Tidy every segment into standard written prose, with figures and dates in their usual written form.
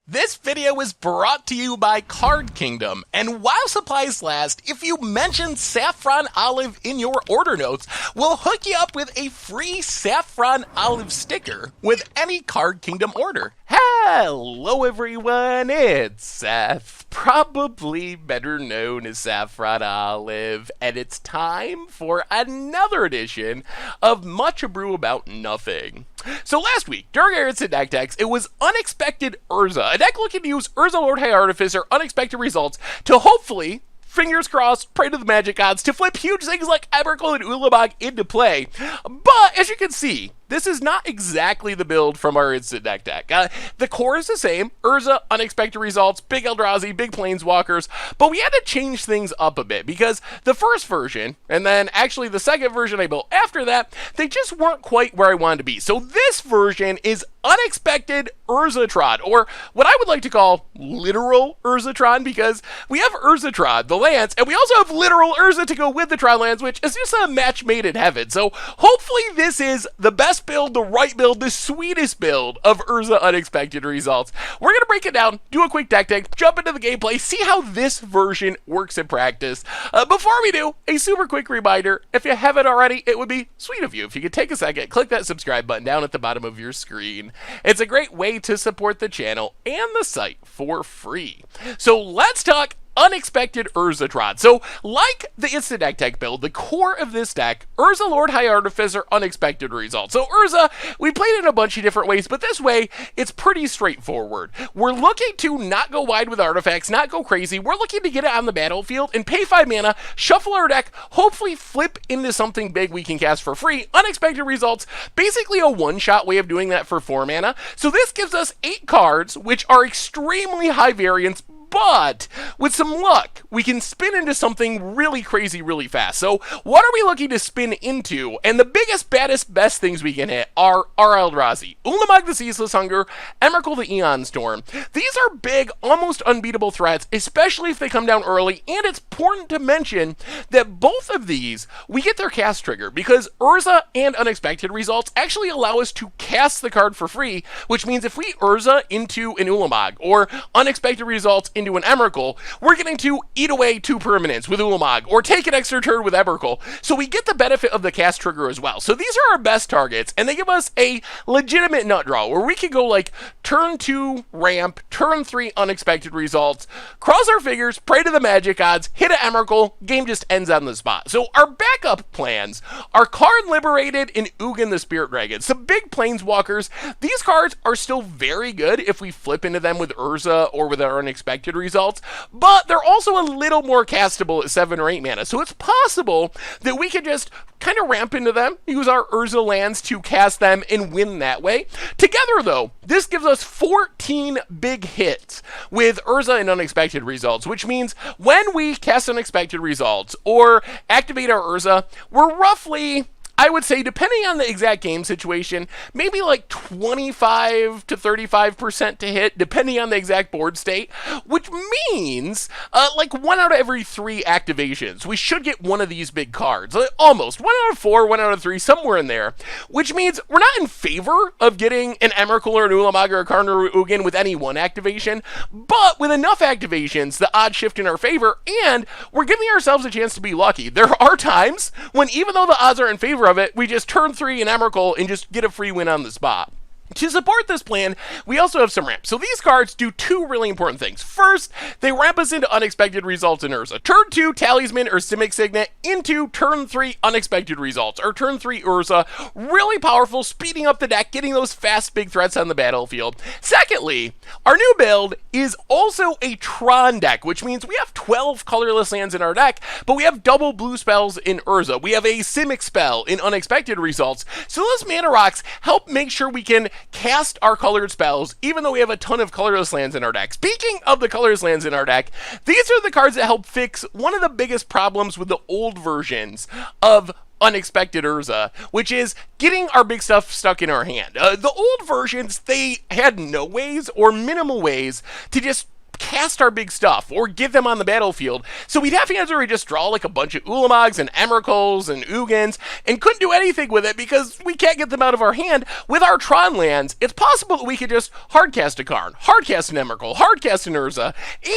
This video is brought to you by Card Kingdom, and while supplies last, if you mention Saffron Olive in your order notes, we'll hook you up with a free Saffron Olive sticker with any Card Kingdom order. Hello everyone, it's Seth, probably better known as Saffron Olive, and it's time for another edition of Much Abrew About Nothing. So last week, during our instant deck decks, it was Unexpected Urza, a deck looking to use Urza Lord High Artificer Unexpected Results to hopefully, fingers crossed, pray to the magic gods, to flip huge things like Abrew and Ulamog into play. But, as you can see, this is not exactly the build from our instant deck. The core is the same, Urza, Unexpected Results, big Eldrazi, big planeswalkers, but we had to change things up a bit because the first version, and then actually the second version I built after that, they just weren't quite where I wanted to be. So this version is Unexpected Urzatron, or what I would like to call literal Urzatron, because we have Urzatron, the lands, and we also have literal Urza to go with the Tron lands, which is just a match made in heaven. So hopefully this is the best build, the right build, the sweetest build of Urza Unexpected Results. We're going to break it down, do a quick deck, jump into the gameplay, see how this version works in practice. Before we do, a super quick reminder, if you haven't already, it would be sweet of you if you could take a second, click that subscribe button down at the bottom of your screen. It's a great way to support the channel and the site for free. So let's talk Unexpected Urzatron. So, like the instant deck build, the core of this deck, Urza Lord High Artificer Unexpected Results. So Urza, we played it in a bunch of different ways, but this way, it's pretty straightforward. We're looking to not go wide with artifacts, not go crazy. We're looking to get it on the battlefield and pay 5 mana, shuffle our deck, hopefully flip into something big we can cast for free. Unexpected Results, basically a one-shot way of doing that for 4 mana. So this gives us 8 cards, which are extremely high variance, but with some luck, we can spin into something really crazy really fast. So what are we looking to spin into? And the biggest, baddest, best things we can hit are Eldrazi, Ulamog the Ceaseless Hunger, Emrakul the Aeon Storm. These are big, almost unbeatable threats, especially if they come down early, and it's important to mention that both of these, we get their cast trigger, because Urza and Unexpected Results actually allow us to cast the card for free, which means if we Urza into an Ulamog, or Unexpected Results into an Emrakul, we're getting to eat away 2 permanents with Ulamog, or take an extra turn with Emrakul, so we get the benefit of the cast trigger as well. So these are our best targets, and they give us a legitimate nut draw, where we can go like turn 2 ramp, turn 3 Unexpected Results, cross our fingers, pray to the magic gods, hit an Emrakul, game just ends on the spot. So our backup plans are Card Liberated and Ugin the Spirit Dragon. Some big planeswalkers. These cards are still very good if we flip into them with Urza or with our Unexpected Results, but they're also a little more castable at 7 or 8 mana, so it's possible that we could just kind of ramp into them, use our Urza lands to cast them, and win that way. Together, though, this gives us 14 big hits with Urza and Unexpected Results, which means when we cast Unexpected Results or activate our Urza, we're roughly, I would say, depending on the exact game situation, maybe like 25 to 35% to hit, depending on the exact board state, which means like 1 out of every 3 activations, we should get one of these big cards. Almost. 1 out of 4, 1 out of 3, somewhere in there, which means we're not in favor of getting an Emrakul or an Ulamog or a Karn or Ugin with any one activation, but with enough activations, the odds shift in our favor, and we're giving ourselves a chance to be lucky. There are times when, even though the odds are in favor of it, we just turn 3 in Emrakul and just get a free win on the spot. To support this plan, we also have some ramps. So these cards do 2 really important things. First, they ramp us into Unexpected Results in Urza. Turn 2 Talisman or Simic Signet into turn 3 Unexpected Results, or turn 3 Urza. Really powerful, speeding up the deck, getting those fast big threats on the battlefield. Secondly, our new build is also a Tron deck, which means we have 12 colorless lands in our deck, but we have double blue spells in Urza. We have a Simic spell in Unexpected Results. So those mana rocks help make sure we can cast our colored spells, even though we have a ton of colorless lands in our deck. Speaking of the colorless lands in our deck, these are the cards that help fix one of the biggest problems with the old versions of Unexpected Urza, which is getting our big stuff stuck in our hand. The old versions, they had no ways or minimal ways to just cast our big stuff or get them on the battlefield. So we'd have hands where we just draw like a bunch of Ulamogs and Emrakuls and Ugins and couldn't do anything with it because we can't get them out of our hand. With our Tron lands, it's possible that we could just hardcast a Karn, hardcast an Emrakul, hardcast an Urza,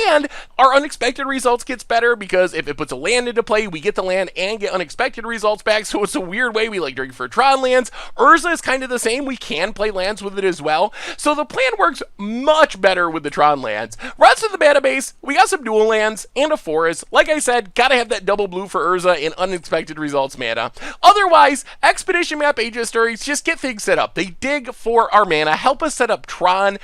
and our unexpected results gets better because if it puts a land into play, we get the land and get unexpected results back. So it's a weird way we like doing for Tron lands. Urza is kind of the same. We can play lands with it as well. So the plan works much better with the Tron lands. Rest of the database, we got some dual lands and a forest. Like I said, gotta have that double blue for Urza and unexpected results mana. Otherwise, Expedition Map Aegis Stories just get things set up. They dig for our mana, help us set up Tron,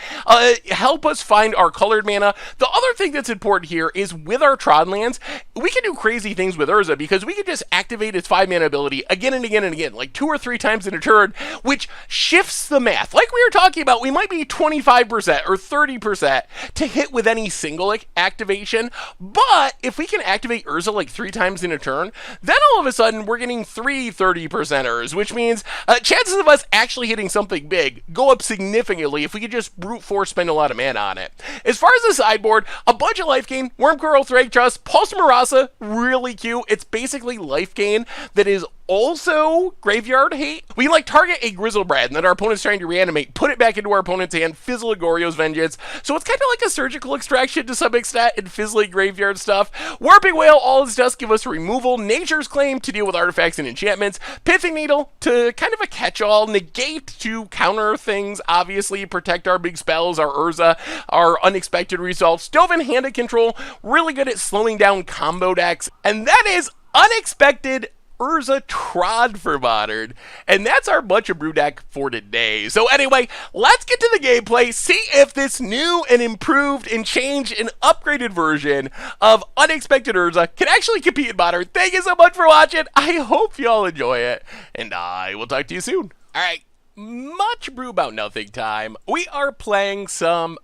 help us find our colored mana. The other thing that's important here is with our Tron lands, we can do crazy things with Urza because we can just activate its 5-mana ability again and again and again, like 2 or 3 times in a turn, which shifts the math. Like we were talking about, we might be 25% or 30% to hit with any single activation, but if we can activate Urza like 3 times in a turn, then all of a sudden we're getting 3 30%ers, which means chances of us actually hitting something big go up significantly if we could just brute force spend a lot of mana on it. As far as the sideboard, a bunch of life gain, Wormcoil, Thrag Trust, Pulse Marasa, really cute. It's basically life gain that is also graveyard hate. We like target a Grizzlebrad and then our opponent's trying to reanimate, put it back into our opponent's hand, fizzle a Goryo's Vengeance. So it's kind of like a surgical extraction to some extent and fizzly graveyard stuff. Warping Whale, all its does give us removal, Nature's Claim to deal with artifacts and enchantments, Pithing Needle to kind of a catch-all, Negate to counter things, obviously protect our big spells, our Urza, our unexpected results, Dovin Hand of Control, really good at slowing down combo decks, and that is Unexpected Urza Tron for Modern. And that's our Much Abrew deck for today. So anyway, let's get to the gameplay, see if this new and improved and changed and upgraded version of Unexpected Urza can actually compete in Modern. Thank you so much for watching. I hope y'all enjoy it, and I will talk to you soon. Alright, Much Brew About Nothing time. We are playing some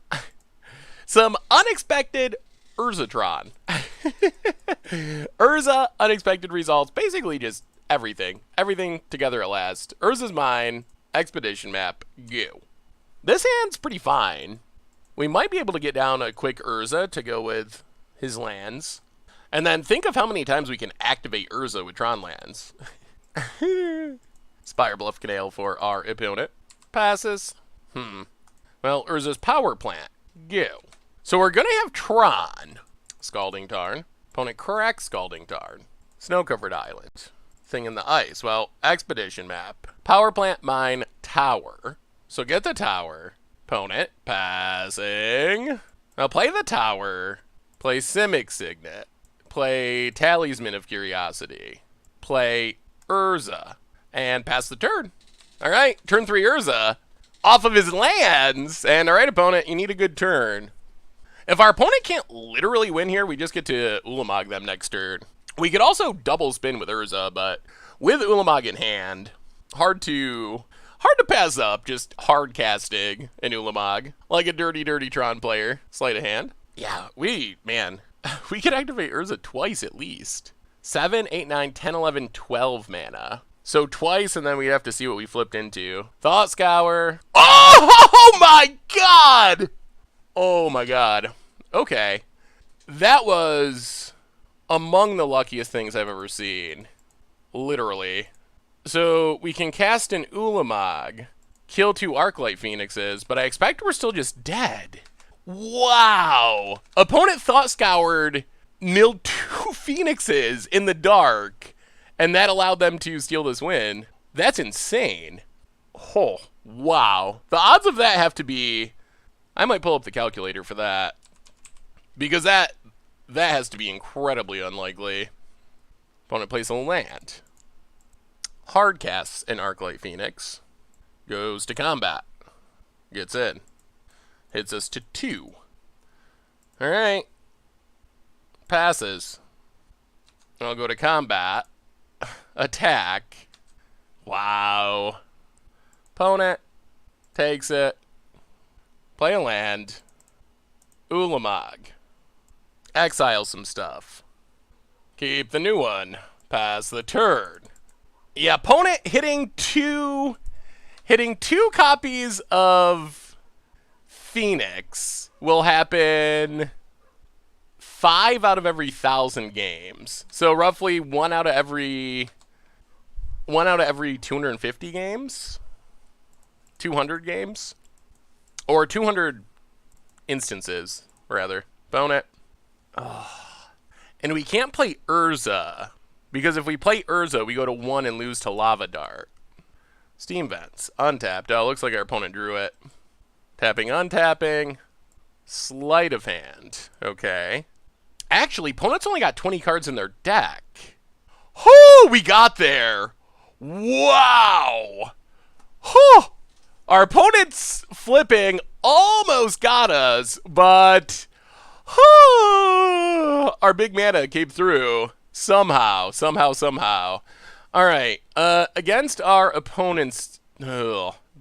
Unexpected Urzatron. Urza, unexpected results, basically just everything. Everything together at last. Urza's mine, expedition map, go. This hand's pretty fine. We might be able to get down a quick Urza to go with his lands. And then think of how many times we can activate Urza with Tron lands. Spire Bluff Canal for our opponent. Passes. Well, Urza's power plant, go. So we're gonna have Tron. Scalding Tarn. Opponent correct Scalding Tarn. Snow-covered island. Thing in the ice. Well, expedition map. Power plant, mine, tower. So get the tower. Opponent passing. Now play the tower. Play Simic Signet. Play Talisman of Curiosity. Play Urza. And pass the turn. Alright, turn 3 Urza. Off of his lands. And alright, opponent, you need a good turn. If our opponent can't literally win here, we just get to Ulamog them next turn. We could also double spin with Urza, but with Ulamog in hand, hard to pass up, just hard casting an Ulamog. Like a dirty Tron player. Sleight of hand. Yeah, we could activate Urza twice at least. 7, 8, 9, 10, 11, 12 mana. So twice, and then we'd have to see what we flipped into. Thought Scour. Oh my god! Oh my god. Okay. That was among the luckiest things I've ever seen. Literally. So we can cast an Ulamog, kill 2 Arclight Phoenixes, but I expect we're still just dead. Wow! Opponent Thought Scoured, milled 2 Phoenixes in the dark, and that allowed them to steal this win. That's insane. Oh, wow. The odds of that have to be... I might pull up the calculator for that. Because that has to be incredibly unlikely. Opponent plays a land. Hard casts an Arclight Phoenix. Goes to combat. Gets in. Hits us to 2. Alright. Passes. I'll go to combat. Attack. Wow. Opponent takes it. Play a land. Ulamog. Exile some stuff. Keep the new one. Pass the turn. Yeah, opponent hitting two copies of Phoenix will happen 5 out of every 1,000 games. So roughly 1 out of every 250 games? 200 games? Or 200 instances, rather. Bone it. And we can't play Urza, because if we play Urza, we go to 1 and lose to Lava Dart. Steam Vents. Untapped. Oh, looks like our opponent drew it. Tapping, untapping. Sleight of hand. Okay. Actually, opponents only got 20 cards in their deck. Oh, we got there. Wow. Oh, our opponent's flipping almost got us, but our big mana came through somehow. All right, against our opponent's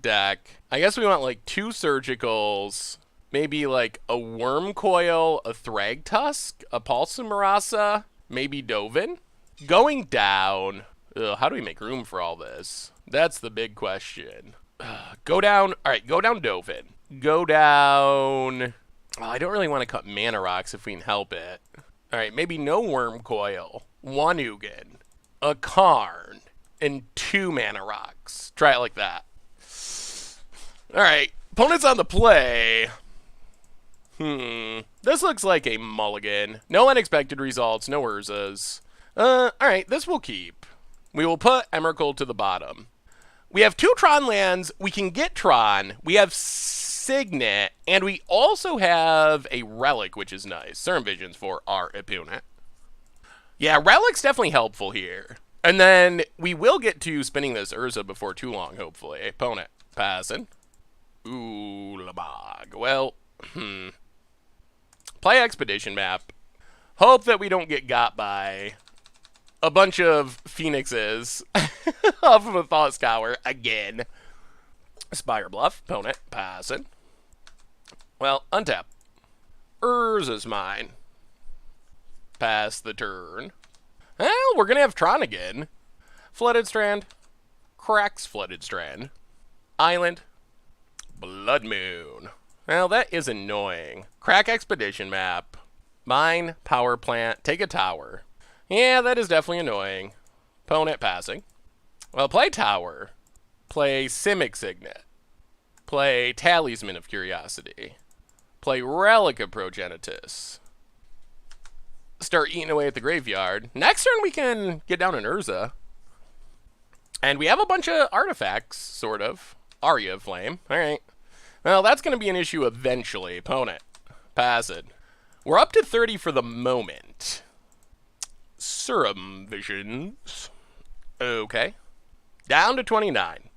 deck, I guess we want like 2 surgicals, maybe like a Worm Coil, a Thragtusk, a Pulsumarasa, maybe Dovin. Going down. How do we make room for all this? That's the big question. Go down. All right, go down Dovin. Go down. Oh, I don't really want to cut Mana Rocks if we can help it. All right, maybe no Worm Coil. 1 Ugin, a Karn, and 2 Mana Rocks. Try it like that. All right, opponent's on the play. This looks like a mulligan. No unexpected results, no Urzas. All right, this will keep. We will put Emrakul to the bottom. We have 2 Tron lands. We can get Tron. We have Signet, and we also have a Relic, which is nice. Certain Visions for our opponent. Yeah, Relic's definitely helpful here. And then we will get to spinning this Urza before too long, hopefully. Opponent passing. Ooh, Labog. Well, Play Expedition Map. Hope that we don't get got by a bunch of Phoenixes off of a Thought Scour again. Spire Bluff. Opponent passing. Well, untap. Urza's mine. Pass the turn. Well, we're going to have Tron again. Flooded Strand. Cracks Flooded Strand. Island. Blood Moon. Well, that is annoying. Crack Expedition Map. Mine. Power Plant. Take a tower. Yeah, that is definitely annoying. Opponent passing. Well, play Tower. Play Simic Signet. Play Talisman of Curiosity. Play Relic of Progenitus. Start eating away at the graveyard. Next turn we can get down an Urza. And we have a bunch of artifacts, sort of. Aria of Flame. Alright. Well, that's going to be an issue eventually. Opponent. Pass it. We're up to 30 for the moment. Serum Visions. Okay. Down to 29.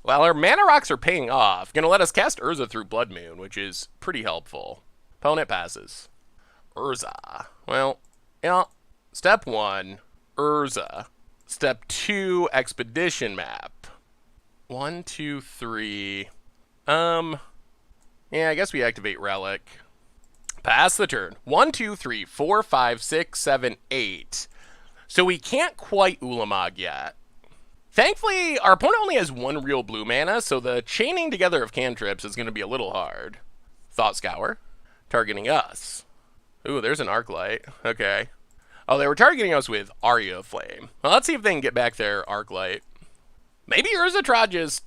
Well, our Mana Rocks are paying off. Gonna let us cast Urza through Blood Moon, which is pretty helpful. Opponent passes. Urza. Well, yeah. Step 1, Urza. Step 2, Expedition Map. 1, 2, 3. Yeah, I guess we activate Relic. Pass the turn. 1, 2, 3, 4, 5, 6, 7, 8. So we can't quite Ulamog yet. Thankfully, our opponent only has 1 real blue mana, so the chaining together of cantrips is going to be a little hard. Thought Scour. Targeting us. Ooh, there's an Arclight. Okay. Oh, they were targeting us with Aria of Flame. Well, let's see if they can get back their Arclight. Maybe Urza Trod just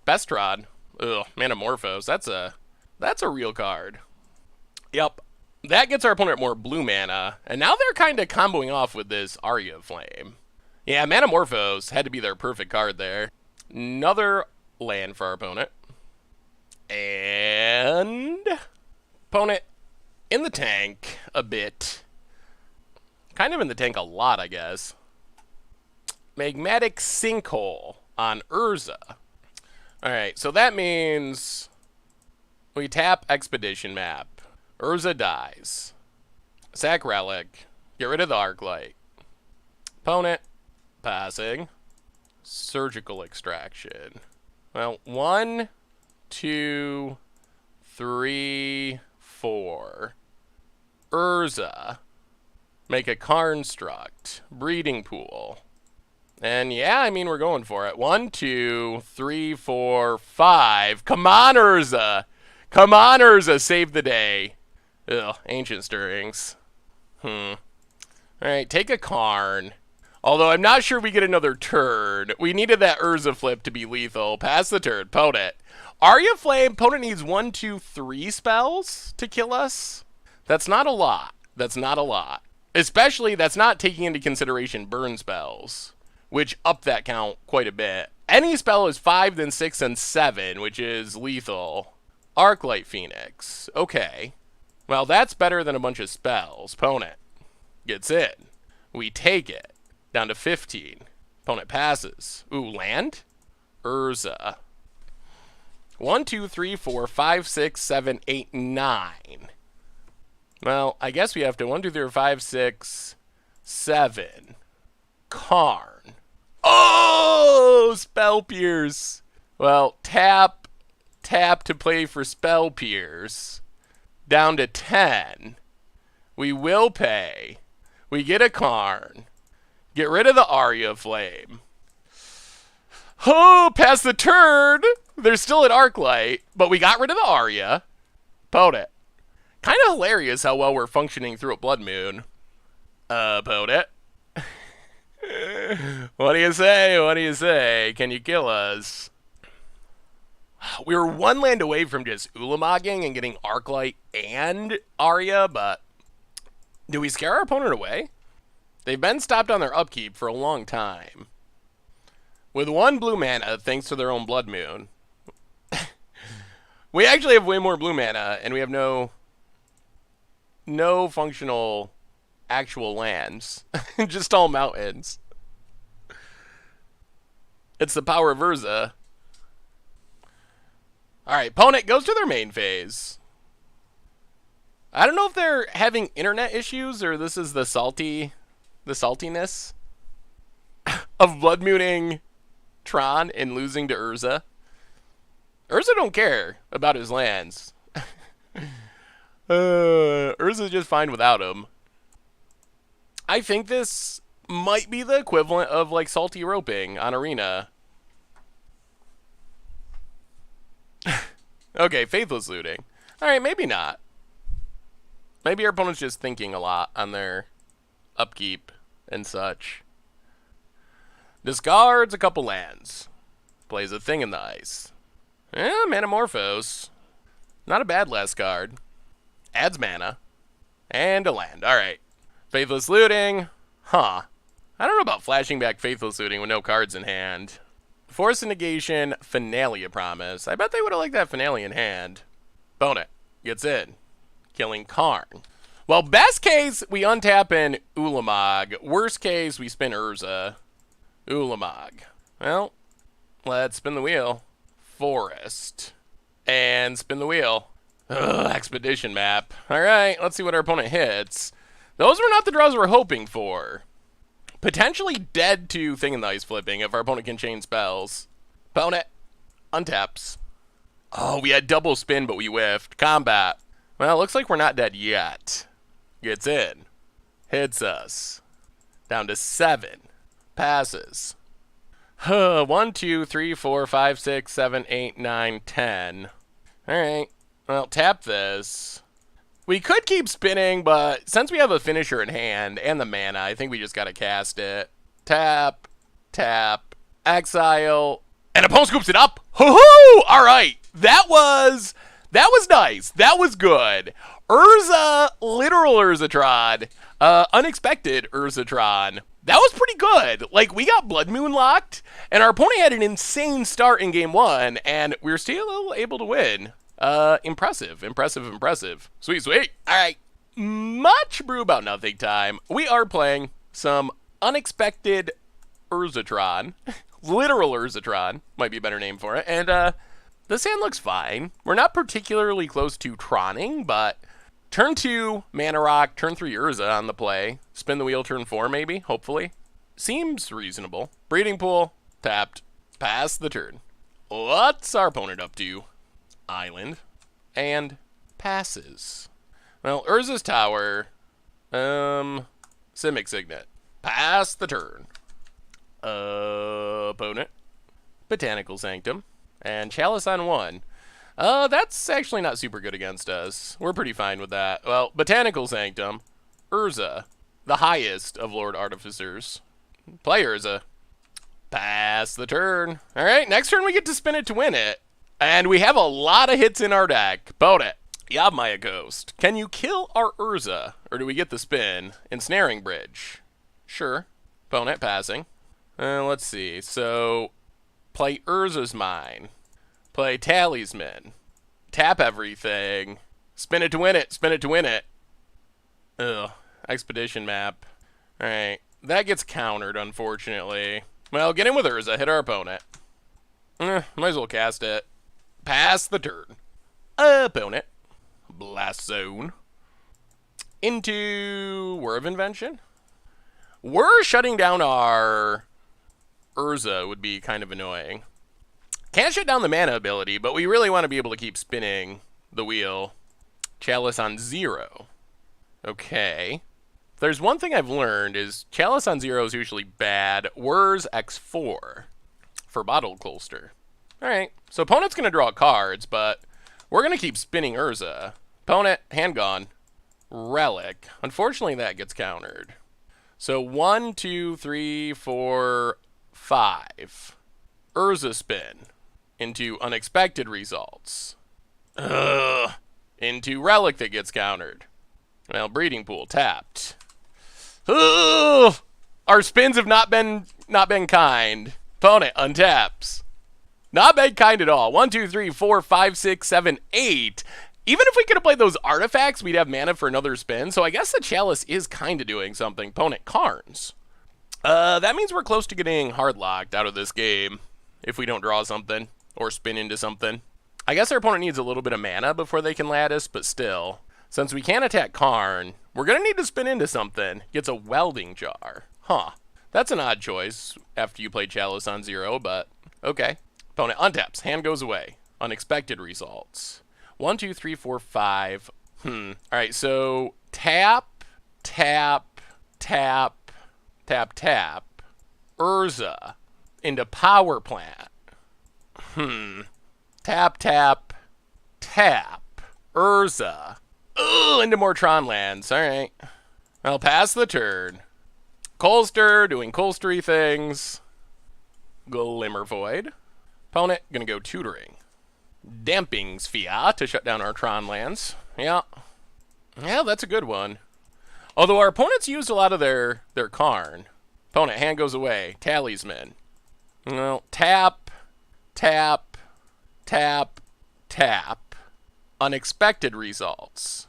Best Trod. Ugh, Manamorphose. That's a real card. Yep. That gets our opponent more blue mana, and now they're kind of comboing off with this Aria of Flame. Yeah, Manamorphose had to be their perfect card there. Another land for our opponent. And opponent in the tank a bit. Kind of in the tank a lot, I guess. Magmatic Sinkhole on Urza. Alright, so that means we tap Expedition Map. Urza dies. Sack Relic. Get rid of the Arclight. Opponent. Passing. Surgical Extraction. Well, 1, 2, 3, 4. Urza. Make a Karnstruct. Breeding Pool. And yeah, I mean, we're going for it. 1, 2, 3, 4, 5. Come on, Urza. Come on, Urza. Save the day. Ugh, Ancient Stirrings. Alright, take a Karn. Although I'm not sure we get another turn. We needed that Urza flip to be lethal. Pass the turn. Opponent. Arya Flame. Opponent needs 1, 2, 3 spells to kill us. That's not a lot. That's not a lot. Especially, that's not taking into consideration burn spells, which up that count quite a bit. Any spell is 5, then 6, and 7, which is lethal. Arclight Phoenix. Okay. Well, that's better than a bunch of spells. Opponent gets in. We take it. Down to 15. Opponent passes. Ooh, land? Urza. 1, 2, 3, 4, 5, 6, 7, 8, 9. Well, I guess we have to 1, 2, 3, 4, 5, 6, 7. Karn. Oh! Spell Pierce. Well, tap to play for Spell Pierce. Down to 10. We will pay. We get a Karn. Get rid of the Arya Flame. Oh, pass the turn. There's still an Arclight, but we got rid of the Arya. Opponent. Kind of hilarious how well we're functioning through a Blood Moon. Opponent. What do you say? What do you say? Can you kill us? We were 1 land away from just Ulamagging and getting Arclight and Arya, but do we scare our opponent away? They've been stopped on their upkeep for a long time. With 1 blue mana, thanks to their own Blood Moon. We actually have way more blue mana, and we have no functional actual lands. Just all mountains. It's the power of Urza. Alright, opponent goes to their main phase. I don't know if they're having internet issues or this is the saltiness of Blood Mooning Tron and losing to Urza. Urza don't care about his lands. Urza's just fine without him. I think this might be the equivalent of like salty roping on Arena. Okay, Faithless Looting. Alright, maybe not. Maybe our opponent's just thinking a lot on their upkeep and such. Discards a couple lands. Plays a Thing in the Ice. Manamorphose. Not a bad last card. Adds mana. And a land. Alright. Faithless Looting. Huh. I don't know about flashing back Faithless Looting with no cards in hand. Force of Negation, Finale of Promise. I bet they would have liked that Finale in hand. Opponent gets in. Killing Karn. Well, best case, we untap in Ulamog. Worst case, we spin Urza. Ulamog. Well, let's spin the wheel. Forest. And spin the wheel. Ugh, Expedition Map. Alright, let's see what our opponent hits. Those were not the draws we're hoping for. Potentially dead to Thing in the Ice flipping if our opponent can chain spells. Opponent untaps. Oh, we had double spin, but we whiffed. Combat. Well, looks like we're not dead yet. Gets in. Hits us. Down to 7. Passes. 1, 2, 3, 4, 5, 6, 7, 8, 9, 10. Alright. Well, tap this. We could keep spinning, but since we have a finisher in hand and the mana, I think we just gotta cast it. Tap, tap, exile, and opponent scoops it up. Hoo-hoo! Alright, that was nice. That was good. Urza, literal Urzatron. Unexpected Urzatron. That was pretty good. Like, we got Blood Moon locked, and our opponent had an insane start in game 1, and we were still able to win. Impressive. Sweet. Alright, much brew about nothing time. We are playing some Unexpected Urzatron. Literal Urzatron might be a better name for it. And, this hand looks fine. We're not particularly close to Troning, but turn 2, Mana Rock, turn 3, Urza on the play. Spin the wheel, turn 4, maybe, hopefully. Seems reasonable. Breeding Pool, tapped. Pass the turn. What's our opponent up to? Island. And passes. Well, Urza's Tower. Simic Signet. Pass the turn. Opponent. Botanical Sanctum. And Chalice on 1. That's actually not super good against us. We're pretty fine with that. Well, Botanical Sanctum. Urza, the highest of Lord Artificers. Play Urza. Pass the turn. All right, next turn we get to spin it to win it. And we have a lot of hits in our deck. Opponent, Yavmaya Ghost. Can you kill our Urza? Or do we get the spin? Ensnaring Bridge. Sure. Opponent, passing. Let's see. So, play Urza's Mine. Play Talisman. Tap everything. Spin it to win it. Spin it to win it. Ugh. Expedition map. Alright. That gets countered, unfortunately. Well, get in with Urza. Hit our opponent. Might as well cast it. Pass the turn. Opponent. Blast Zone. Into Whir of Invention. We're shutting down our Urza would be kind of annoying. Can't shut down the mana ability, but we really want to be able to keep spinning the wheel. Chalice on 0. Okay. If there's one thing I've learned is Chalice on 0 is usually bad. Whir's X4 for Bottled Colster. Alright, so opponent's going to draw cards, but we're going to keep spinning Urza. Opponent, hand gone. Relic. Unfortunately, that gets countered. So 1, 2, 3, 4, 5. Urza spin. Into Unexpected Results. Ugh. Into Relic that gets countered. Well, Breeding Pool tapped. Ugh. Our spins have not been kind. Opponent untaps. Not been kind at all. 1, 2, 3, 4, 5, 6, 7, 8. Even if we could have played those artifacts, we'd have mana for another spin. So I guess the Chalice is kind of doing something. Opponent Karns. That means we're close to getting hard locked out of this game if we don't draw something or spin into something. I guess our opponent needs a little bit of mana before they can lattice, but still, since we can't attack Karn, we're going to need to spin into something. Gets a Welding Jar. Huh. That's an odd choice after you play Chalice on 0, but okay. Opponent untaps. Hand goes away. Unexpected Results. 1, 2, 3, 4, 5. Alright, so tap, tap, tap, tap, tap. Urza into Power Plant. Tap, tap, tap. Urza. Ugh, into more Tron lands. Alright. I'll pass the turn. Colster, doing colstery things. Glimmer Void. Opponent, gonna go Tutoring. Damping Sphere to shut down our Tron lands. Yeah. Yeah, that's a good one. Although our opponents used a lot of their Karn. Opponent, hand goes away. Talisman. Well, tap, tap, tap, tap. Unexpected Results.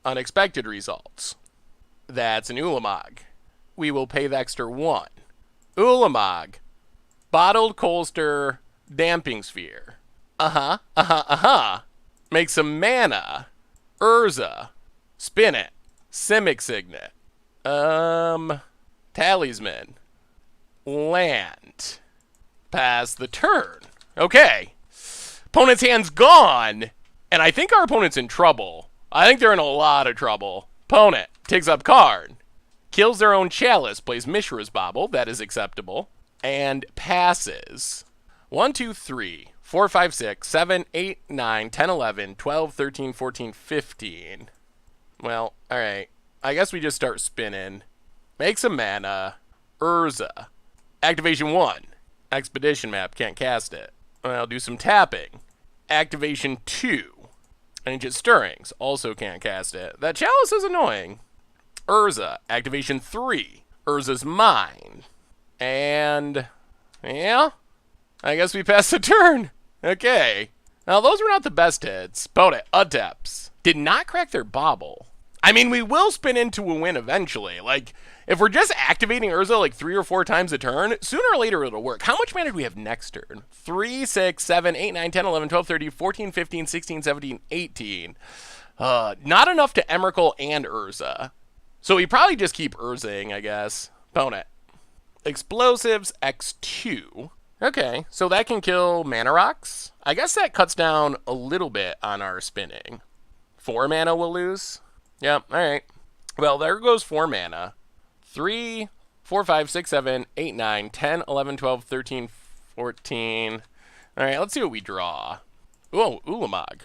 Unexpected Results. That's an Ulamog. We will pay the extra 1. Ulamog. Bottled Colster. Damping Sphere. Make some mana. Urza. Spin it. Simic Signet. Talisman. Land. Pass the turn. Okay. Opponent's hand's gone. And I think our opponent's in trouble. I think they're in a lot of trouble. Opponent takes up Karn. Kills their own Chalice. Plays Mishra's Bauble. That is acceptable. And passes. 1, 2, 3, 4, 5, 6, 7, 8, 9, 10, 11, 12, 13, 14, 15. Well, alright. I guess we just start spinning. Make some mana. Urza. Activation 1. Expedition map. Can't cast it. I'll do some tapping. Activation 2. Ancient Stirrings. Also can't cast it. That Chalice is annoying. Urza. Activation 3. Urza's Mine. And yeah. I guess we pass the turn. Okay. Now, those were not the best hits. Opponent, Adepts. Did not crack their Bauble. I mean, we will spin into a win eventually. Like, if we're just activating Urza like 3 or 4 times a turn, sooner or later it'll work. How much mana do we have next turn? 3, 6, 7, 8, 9, 10, 11, 12, 13, 14, 15, 16, 17, 18. Not enough to Emrakul and Urza. So we probably just keep Urzaing, I guess. Opponent. Explosives X2. Okay, so that can kill Mana Rocks. I guess that cuts down a little bit on our spinning. 4 mana we'll lose? Yep, alright. Well, there goes 4 mana. 3, 4, 5, 6, 7, 8, 9, 10, 11, 12, 13, 14. Alright, let's see what we draw. Oh, Ulamog.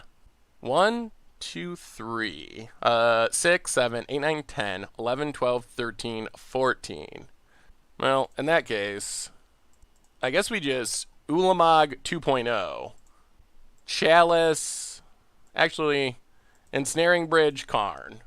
1, 2, 3, 6, 7, 8, 9, 10, 11, 12, 13, 14. Well, in that case, I guess we just Ulamog 2.0. Chalice, actually, Ensnaring Bridge, Karn.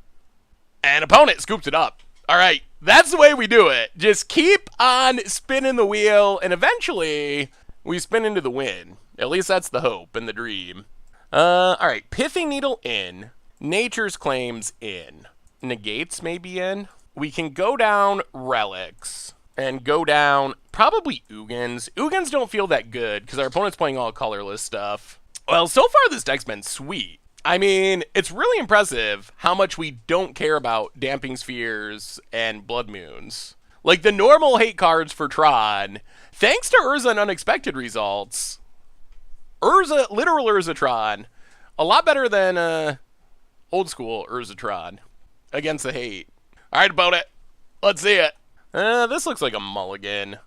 And opponent scoops it up. All right, that's the way we do it. Just keep on spinning the wheel, and eventually we spin into the win. At least that's the hope and the dream. All right, Pithing Needle in. Nature's Claims in. Negates may be in. We can go down Relics and go down probably Ugins. Ugins don't feel that good because our opponent's playing all colorless stuff. Well, so far this deck's been sweet. I mean, it's really impressive how much we don't care about Damping Spheres and Blood Moons. Like the normal hate cards for Tron, thanks to Urza and Unexpected Results, Urza, literal Urzatron, a lot better than old school Urzatron against the hate. All right, opponent, let's see it. This looks like a mulligan.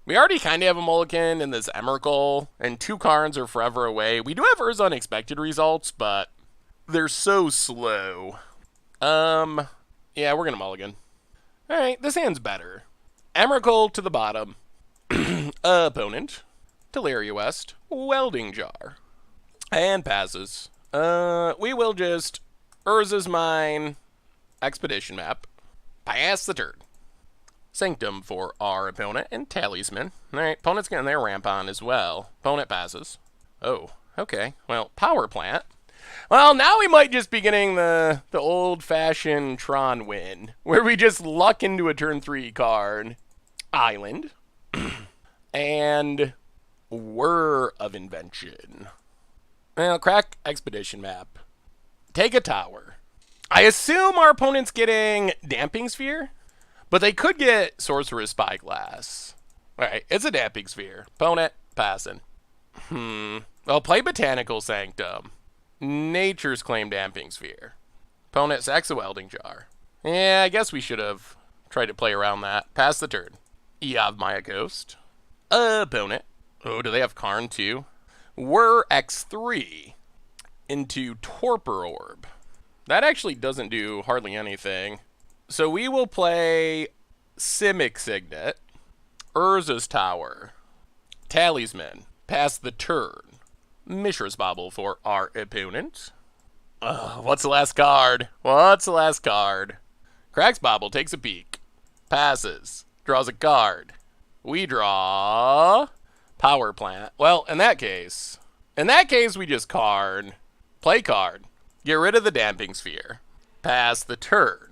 We already kind of have a mulligan in this Emrakul, and 2 Karns are forever away. We do have Urza Unexpected Results, but they're so slow. Yeah, we're going to mulligan. All right, this hand's better. Emrakul to the bottom. Opponent, Teleria West, Welding Jar. And passes. We will just Urza's Mine, Expedition Map. Pass the turn. Sanctum for our opponent, and Talisman. Alright, opponent's getting their ramp on as well. Opponent passes. Oh, okay. Well, Power Plant. Well, now we might just be getting the old-fashioned Tron win, where we just luck into a turn 3 card. Island. And Whir of Invention. Well, crack Expedition Map. Take a tower. I assume our opponent's getting Damping Sphere? But they could get Sorcerer's Spyglass. Alright, it's a Damping Sphere. Opponent, passing. Well, play Botanical Sanctum. Nature's Claim Damping Sphere. Opponent, sacks a Welding Jar. Yeah, I guess we should have tried to play around that. Pass the turn. Yavimaya Ghost. Opponent. Oh, do they have Karn too? Whir X3 into Torpor Orb. That actually doesn't do hardly anything. So we will play Simic Signet, Urza's Tower, Talisman, pass the turn, Mishra's Bauble for our opponent. What's the last card? What's the last card? Cracks Bauble, takes a peek, passes, draws a card. We draw Power Plant. Well, in that case, we just Karn, play card, get rid of the Damping Sphere, pass the turn.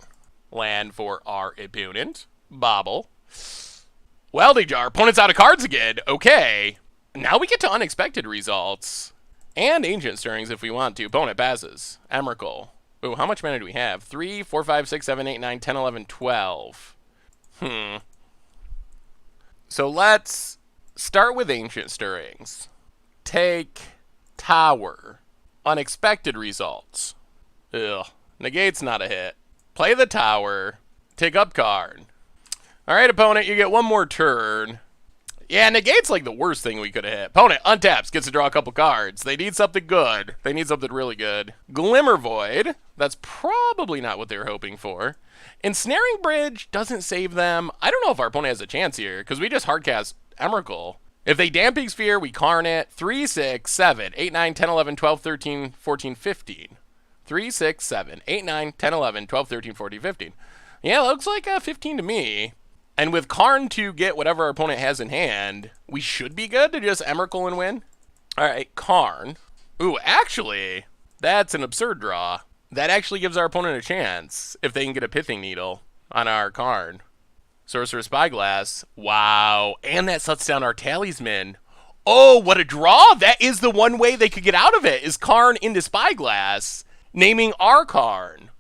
Land for our opponent. Bauble. Welding Jar. Opponent's out of cards again. Okay. Now we get to Unexpected Results. And Ancient Stirrings if we want to. Opponent passes. Emrakul. Ooh, how much mana do we have? 3, 4, 5, 6, 7, 8, 9, 10, 11, 12. So let's start with Ancient Stirrings. Take Tower. Unexpected Results. Ugh. Negate's not a hit. Play the tower. Take up card. Alright, opponent, you get one more turn. Yeah, Negate's like the worst thing we could have hit. Opponent untaps, gets to draw a couple cards. They need something good. They need something really good. Glimmer Void. That's probably not what they were hoping for. Ensnaring Bridge doesn't save them. I don't know if our opponent has a chance here, because we just hardcast Emrakul. If they Damping Sphere, we Karn it. 3, 6, 7, 8, 9, 10, 11, 12, 13, 14, 15. 3, 6, 7, 8, 9, 10, 11, 12, 13, 14, 15. Yeah, looks like 15 to me. And with Karn to get whatever our opponent has in hand, we should be good to just Emrakul and win. Alright, Karn. Ooh, actually, that's an absurd draw. That actually gives our opponent a chance if they can get a Pithing Needle on our Karn. Sorcerer's Spyglass. Wow. And that shuts down our Talisman. Oh, what a draw! That is the one way they could get out of it, is Karn into Spyglass. Naming our Karn.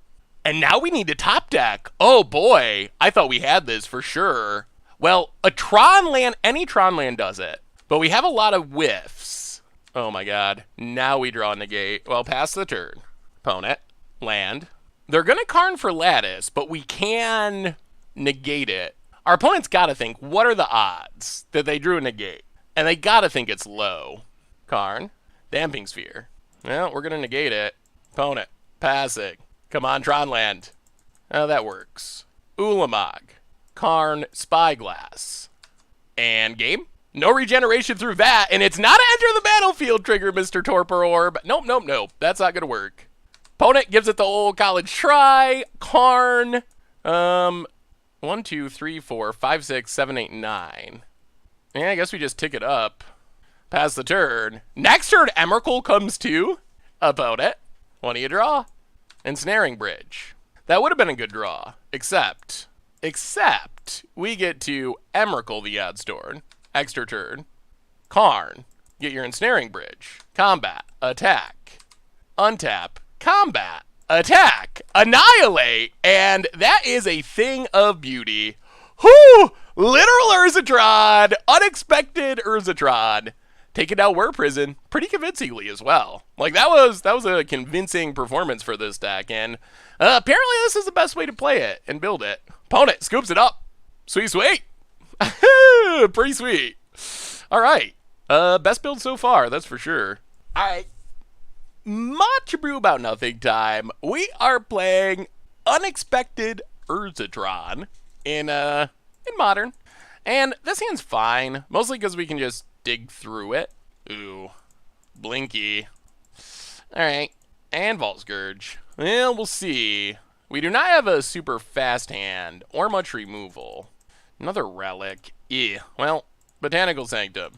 And now we need to top deck. Oh boy, I thought we had this for sure. Well, a Tron land, any Tron land does it. But we have a lot of whiffs. Oh my god. Now we draw Negate. Well, pass the turn. Opponent. Land. They're going to Karn for Lattice, but we can negate it. Our opponent's got to think, what are the odds that they drew a Negate? And they got to think it's low. Karn. Damping Sphere. Well, we're going to negate it. Opponent. Passing. Come on, Tron land. Oh, that works. Ulamog. Karn, Spyglass. And game? No regeneration through that, and it's not a enter the battlefield trigger, Mr. Torpor Orb. Nope, nope, nope. That's not going to work. Opponent gives it the old college try. Karn. 1, 2, 3, 4, 5, 6, 7, 8, 9. Yeah, I guess we just tick it up. Pass the turn. Next turn, Emrakul comes to. Opponent. What do you draw? Ensnaring Bridge. That would have been a good draw. Except we get to Emrakul the Addstorn. Extra turn. Karn. Get your Ensnaring Bridge. Combat. Attack. Untap. Combat. Attack. Annihilate. And that is a thing of beauty. Whoo! Literal Urzatron. Unexpected Urzatron. Taking down Were Prison pretty convincingly as well. Like, that was a convincing performance for this deck, and apparently this is the best way to play it and build it. Opponent scoops it up. Sweet, sweet. Pretty sweet. All right. Best build so far, that's for sure. All right. Much Abrew about nothing time. We are playing Unexpected Urzatron in Modern. And this hand's fine, mostly because we can just dig through it. Ooh. Blinky. Alright. And Vault Scourge. Well, we'll see. We do not have a super fast hand, or much removal. Another relic. Yeah. Well, Botanical Sanctum.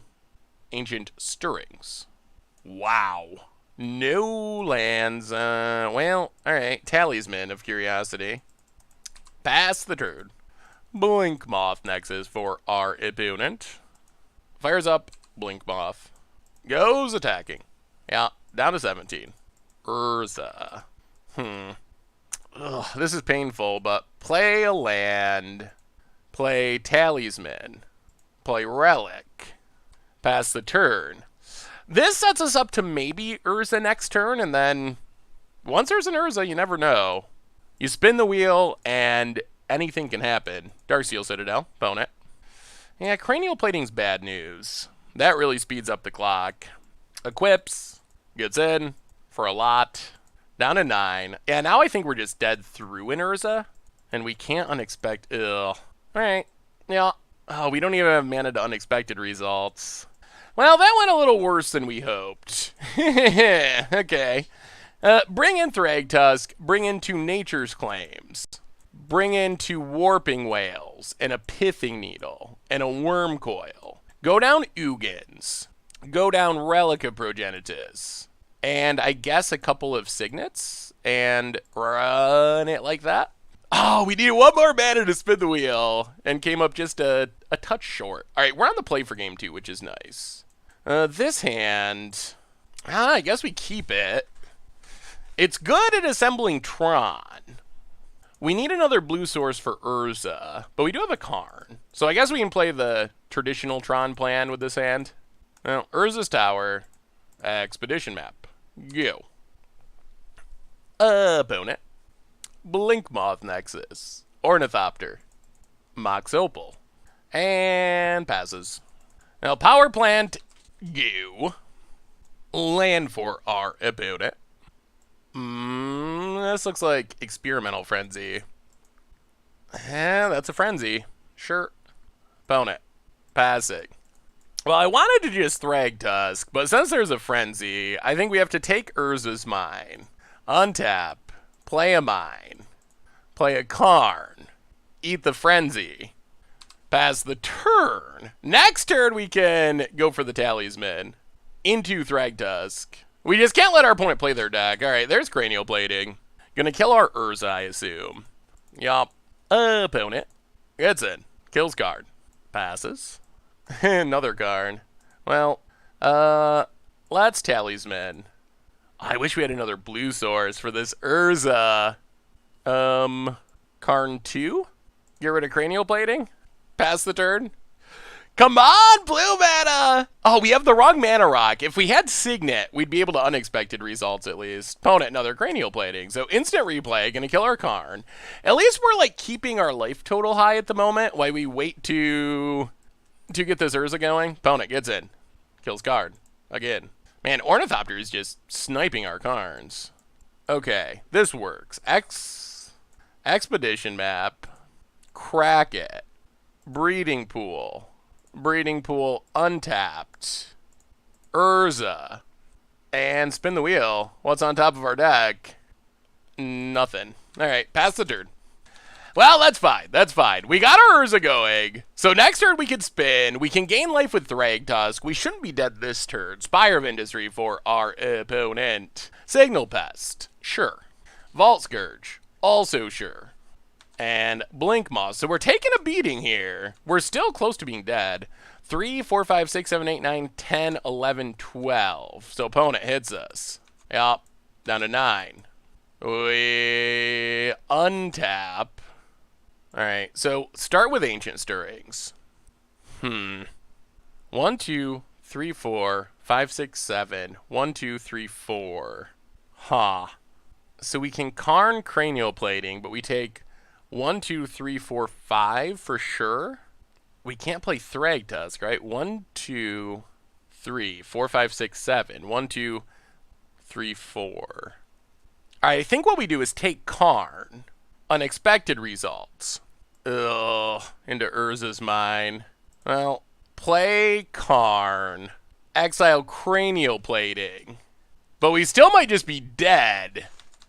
Ancient Stirrings. Wow. No lands. Well, alright. Talisman of Curiosity. Pass the turn. Blink Moth Nexus for our opponent. Fires up, Blink Moth. Goes attacking. Yeah, down to 17. Urza. Ugh, this is painful, but play a land. Play Talisman. Play Relic. Pass the turn. This sets us up to maybe Urza next turn, and then once there's an Urza, you never know. You spin the wheel, and anything can happen. Darksteel Citadel, opponent. Yeah, Cranial Plating's bad news. That really speeds up the clock. Equips, gets in for a lot. Down to 9. Yeah, now I think we're just dead through an Urza, and we can't unexpected. Ugh. Alright. Yeah. Oh, we don't even have mana to Unexpected Results. Well, that went a little worse than we hoped. Okay. Bring in Thragtusk. Bring in 2 Nature's Claims. Bring in 2 Warping Whales, and a Pithing Needle, and a Worm Coil. Go down Ugins. Go down Relic of Progenitus. And I guess a couple of Signets, and run it like that. Oh, we needed 1 more mana to spin the wheel, and came up just a touch short. Alright, we're on the play for game 2, which is nice. This hand, I guess we keep it. It's good at assembling Tron. We need another blue source for Urza, but we do have a Karn. So I guess we can play the traditional Tron plan with this hand. Well, Urza's Tower, Expedition Map, go. Opponent, Blink Moth Nexus, Ornithopter, Mox Opal, and passes. Now, Power Plant, go. Land for our opponent. This looks like Experimental Frenzy. Yeah, that's a Frenzy. Sure. Opponent. Passing. Well, I wanted to just Thragtusk, but since there's a Frenzy, I think we have to take Urza's Mine. Untap. Play a Mine. Play a Karn. Eat the Frenzy. Pass the turn. Next turn, we can go for the Talisman. Into Thragtusk. We just can't let our opponent play their deck. Alright, there's Cranial Plating. Gonna kill our Urza, I assume. Yup. Opponent. Gets in. Kills card. Passes. Another card. Well, let's Talisman. I wish we had another blue source for this Urza. Karn 2? Get rid of Cranial Plating? Pass the turn? Come on, blue mana! Oh, we have the wrong mana rock. If we had Signet, we'd be able to Unexpected Results at least. Opponent, another Cranial Plating. So instant replay, gonna kill our Karn. At least we're like keeping our life total high at the moment while we wait to get this Urza going. Opponent gets in. Kills card. Again. Man, Ornithopter is just sniping our Karns. Okay, this works. Expedition map. Crack it. Breeding pool. Breeding pool untapped. Urza. And spin the wheel. What's on top of our deck? Nothing. Alright, pass the turn. Well, that's fine. That's fine. We got our Urza going. So next turn we can spin. We can gain life with Thragtusk. We shouldn't be dead this turn. Spire of Industry for our opponent. Signal Pest. Sure. Vault Scourge. Also sure. And Blink Moss. So we're taking a beating here. We're still close to being dead. 3, 4, 5, 6, 7, 8, 9, 10, 11, 12. So opponent hits us. Yup. Down to 9. We untap. Alright, so start with Ancient Stirrings. 1, 2, 3, 4, 5, 6, 7. 1, 2, 3, 4. Huh. So we can Karn Cranial Plating, but we take 1, 2, 3, 4, 5 for sure. We can't play Thragtusk, right? 1, 2, 3, 4, 5, 6, 7. 1, 2, 3, 4. Alright, I think what we do is take Karn. Unexpected Results. Ugh, into Urza's Mine. Well, play Karn. Exile Cranial Plating. But we still might just be dead.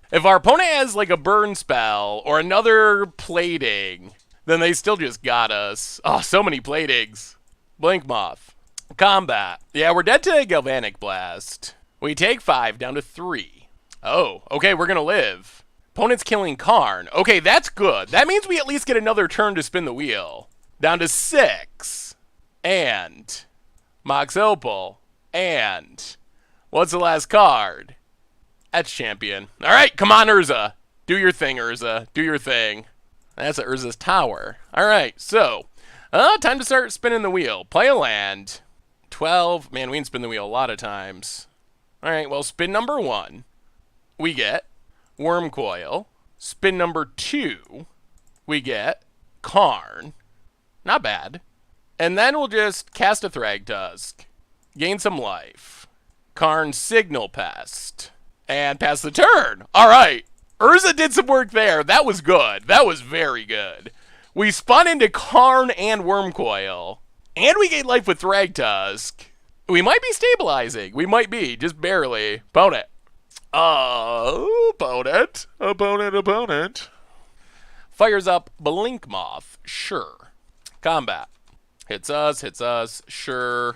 If our opponent has like a burn spell or another plating, then they still just got us. Oh, so many platings. Blink Moth. Combat. Yeah, we're dead to a Galvanic Blast. We take 5 down to 3. Oh, okay, we're gonna live. Opponent's killing Karn. Okay, that's good. That means we at least get another turn to spin the wheel. Down to 6. And Mox Opal. And what's the last card? That's Champion. All right, come on, Urza. Do your thing, Urza. Do your thing. That's Urza's Tower. All right, so time to start spinning the wheel. Play a land. 12. Man, we can spin the wheel a lot of times. All right, well, spin number 1. We get Worm Coil. Spin number 2. We get Karn. Not bad. And then we'll just cast a Thragtusk. Gain some life. Karn Signal Pest. And pass the turn. All right. Urza did some work there. That was good. That was very good. We spun into Karn and Wormcoil. And we gained life with Thragtusk. We might be stabilizing. We might be. Just barely. Opponent. Opponent. Fires up Blink Moth. Sure. Combat. Hits us. Sure.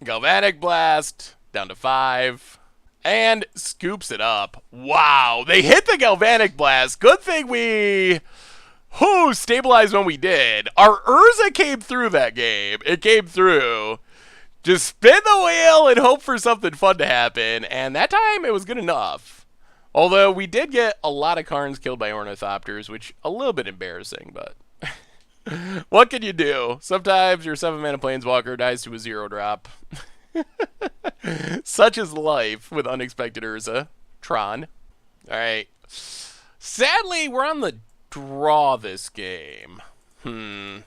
Galvanic Blast. Down to 5. And scoops it up. Wow, they hit the Galvanic Blast. Good thing we stabilized when we did. Our Urza came through that game. It came through. Just spin the wheel and hope for something fun to happen. And that time it was good enough. Although we did get a lot of Karns killed by Ornithopters, which a little bit embarrassing, but what can you do? Sometimes your 7-mana Planeswalker dies to a 0-drop. Such is life with Unexpected Urza. Tron. Alright. Sadly, we're on the draw this game. Alright,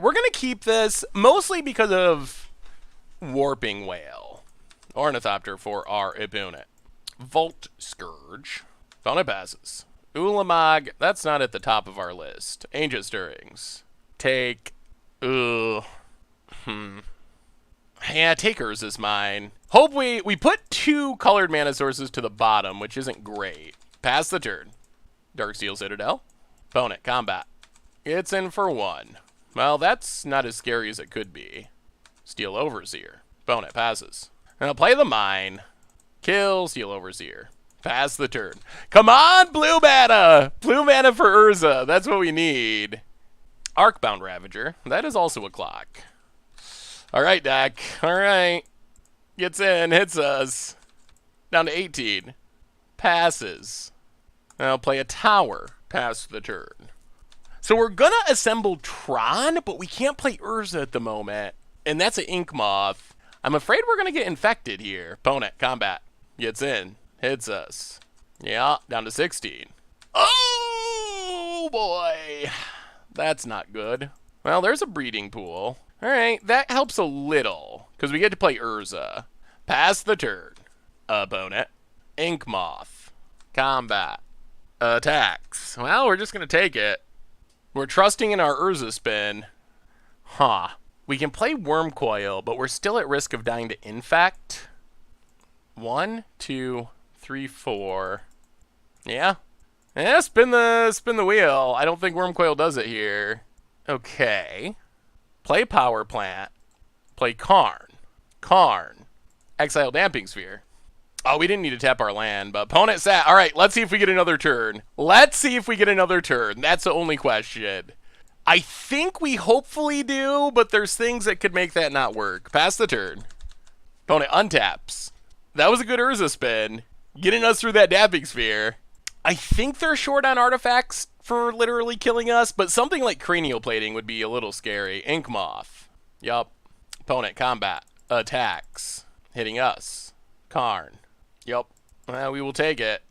we're going to keep this mostly because of Warping Whale. Ornithopter for our opponent. Vault Scourge. Fauna passes. Ulamog, that's not at the top of our list. Ancient Stirrings. Take. Yeah, Takers is mine. Hope we put 2 colored mana sources to the bottom, which isn't great. Pass the turn. Darksteel Citadel. Opponent, combat. It's in for 1. Well, that's not as scary as it could be. Steel Overseer. Opponent passes. Now play the mine. Kill Steel Overseer. Pass the turn. Come on, blue mana! Blue mana for Urza. That's what we need. Arcbound Ravager. That is also a clock. Alright, deck. Alright. Gets in, hits us. Down to 18. Passes. Now play a tower. Pass the turn. So we're gonna assemble Tron, but we can't play Urza at the moment. And that's an Ink Moth. I'm afraid we're gonna get infected here. Opponent, combat. Gets in. Hits us. Yeah, down to 16. Oh, boy. That's not good. Well, there's a breeding pool. All right, that helps a little, because we get to play Urza. Pass the turn. Opponent. Ink Moth. Combat. Attacks. Well, we're just going to take it. We're trusting in our Urza spin. Huh. We can play Wormcoil, but we're still at risk of dying to Infect. 1, 2, 3, 4. Yeah. Yeah, spin the wheel. I don't think Wormcoil does it here. Okay. Play Power Plant. Play Karn. Karn. Exile Damping Sphere. Oh, we didn't need to tap our land, but opponent sat. All right, let's see if we get another turn. Let's see if we get another turn. That's the only question. I think we hopefully do, but there's things that could make that not work. Pass the turn. Opponent untaps. That was a good Urza spin. Getting us through that Damping Sphere. I think they're short on artifacts for literally killing us, but something like Cranial Plating would be a little scary. Ink Moth. Yup. Opponent combat. Attacks. Hitting us. Karn. Yup. Well, we will take it.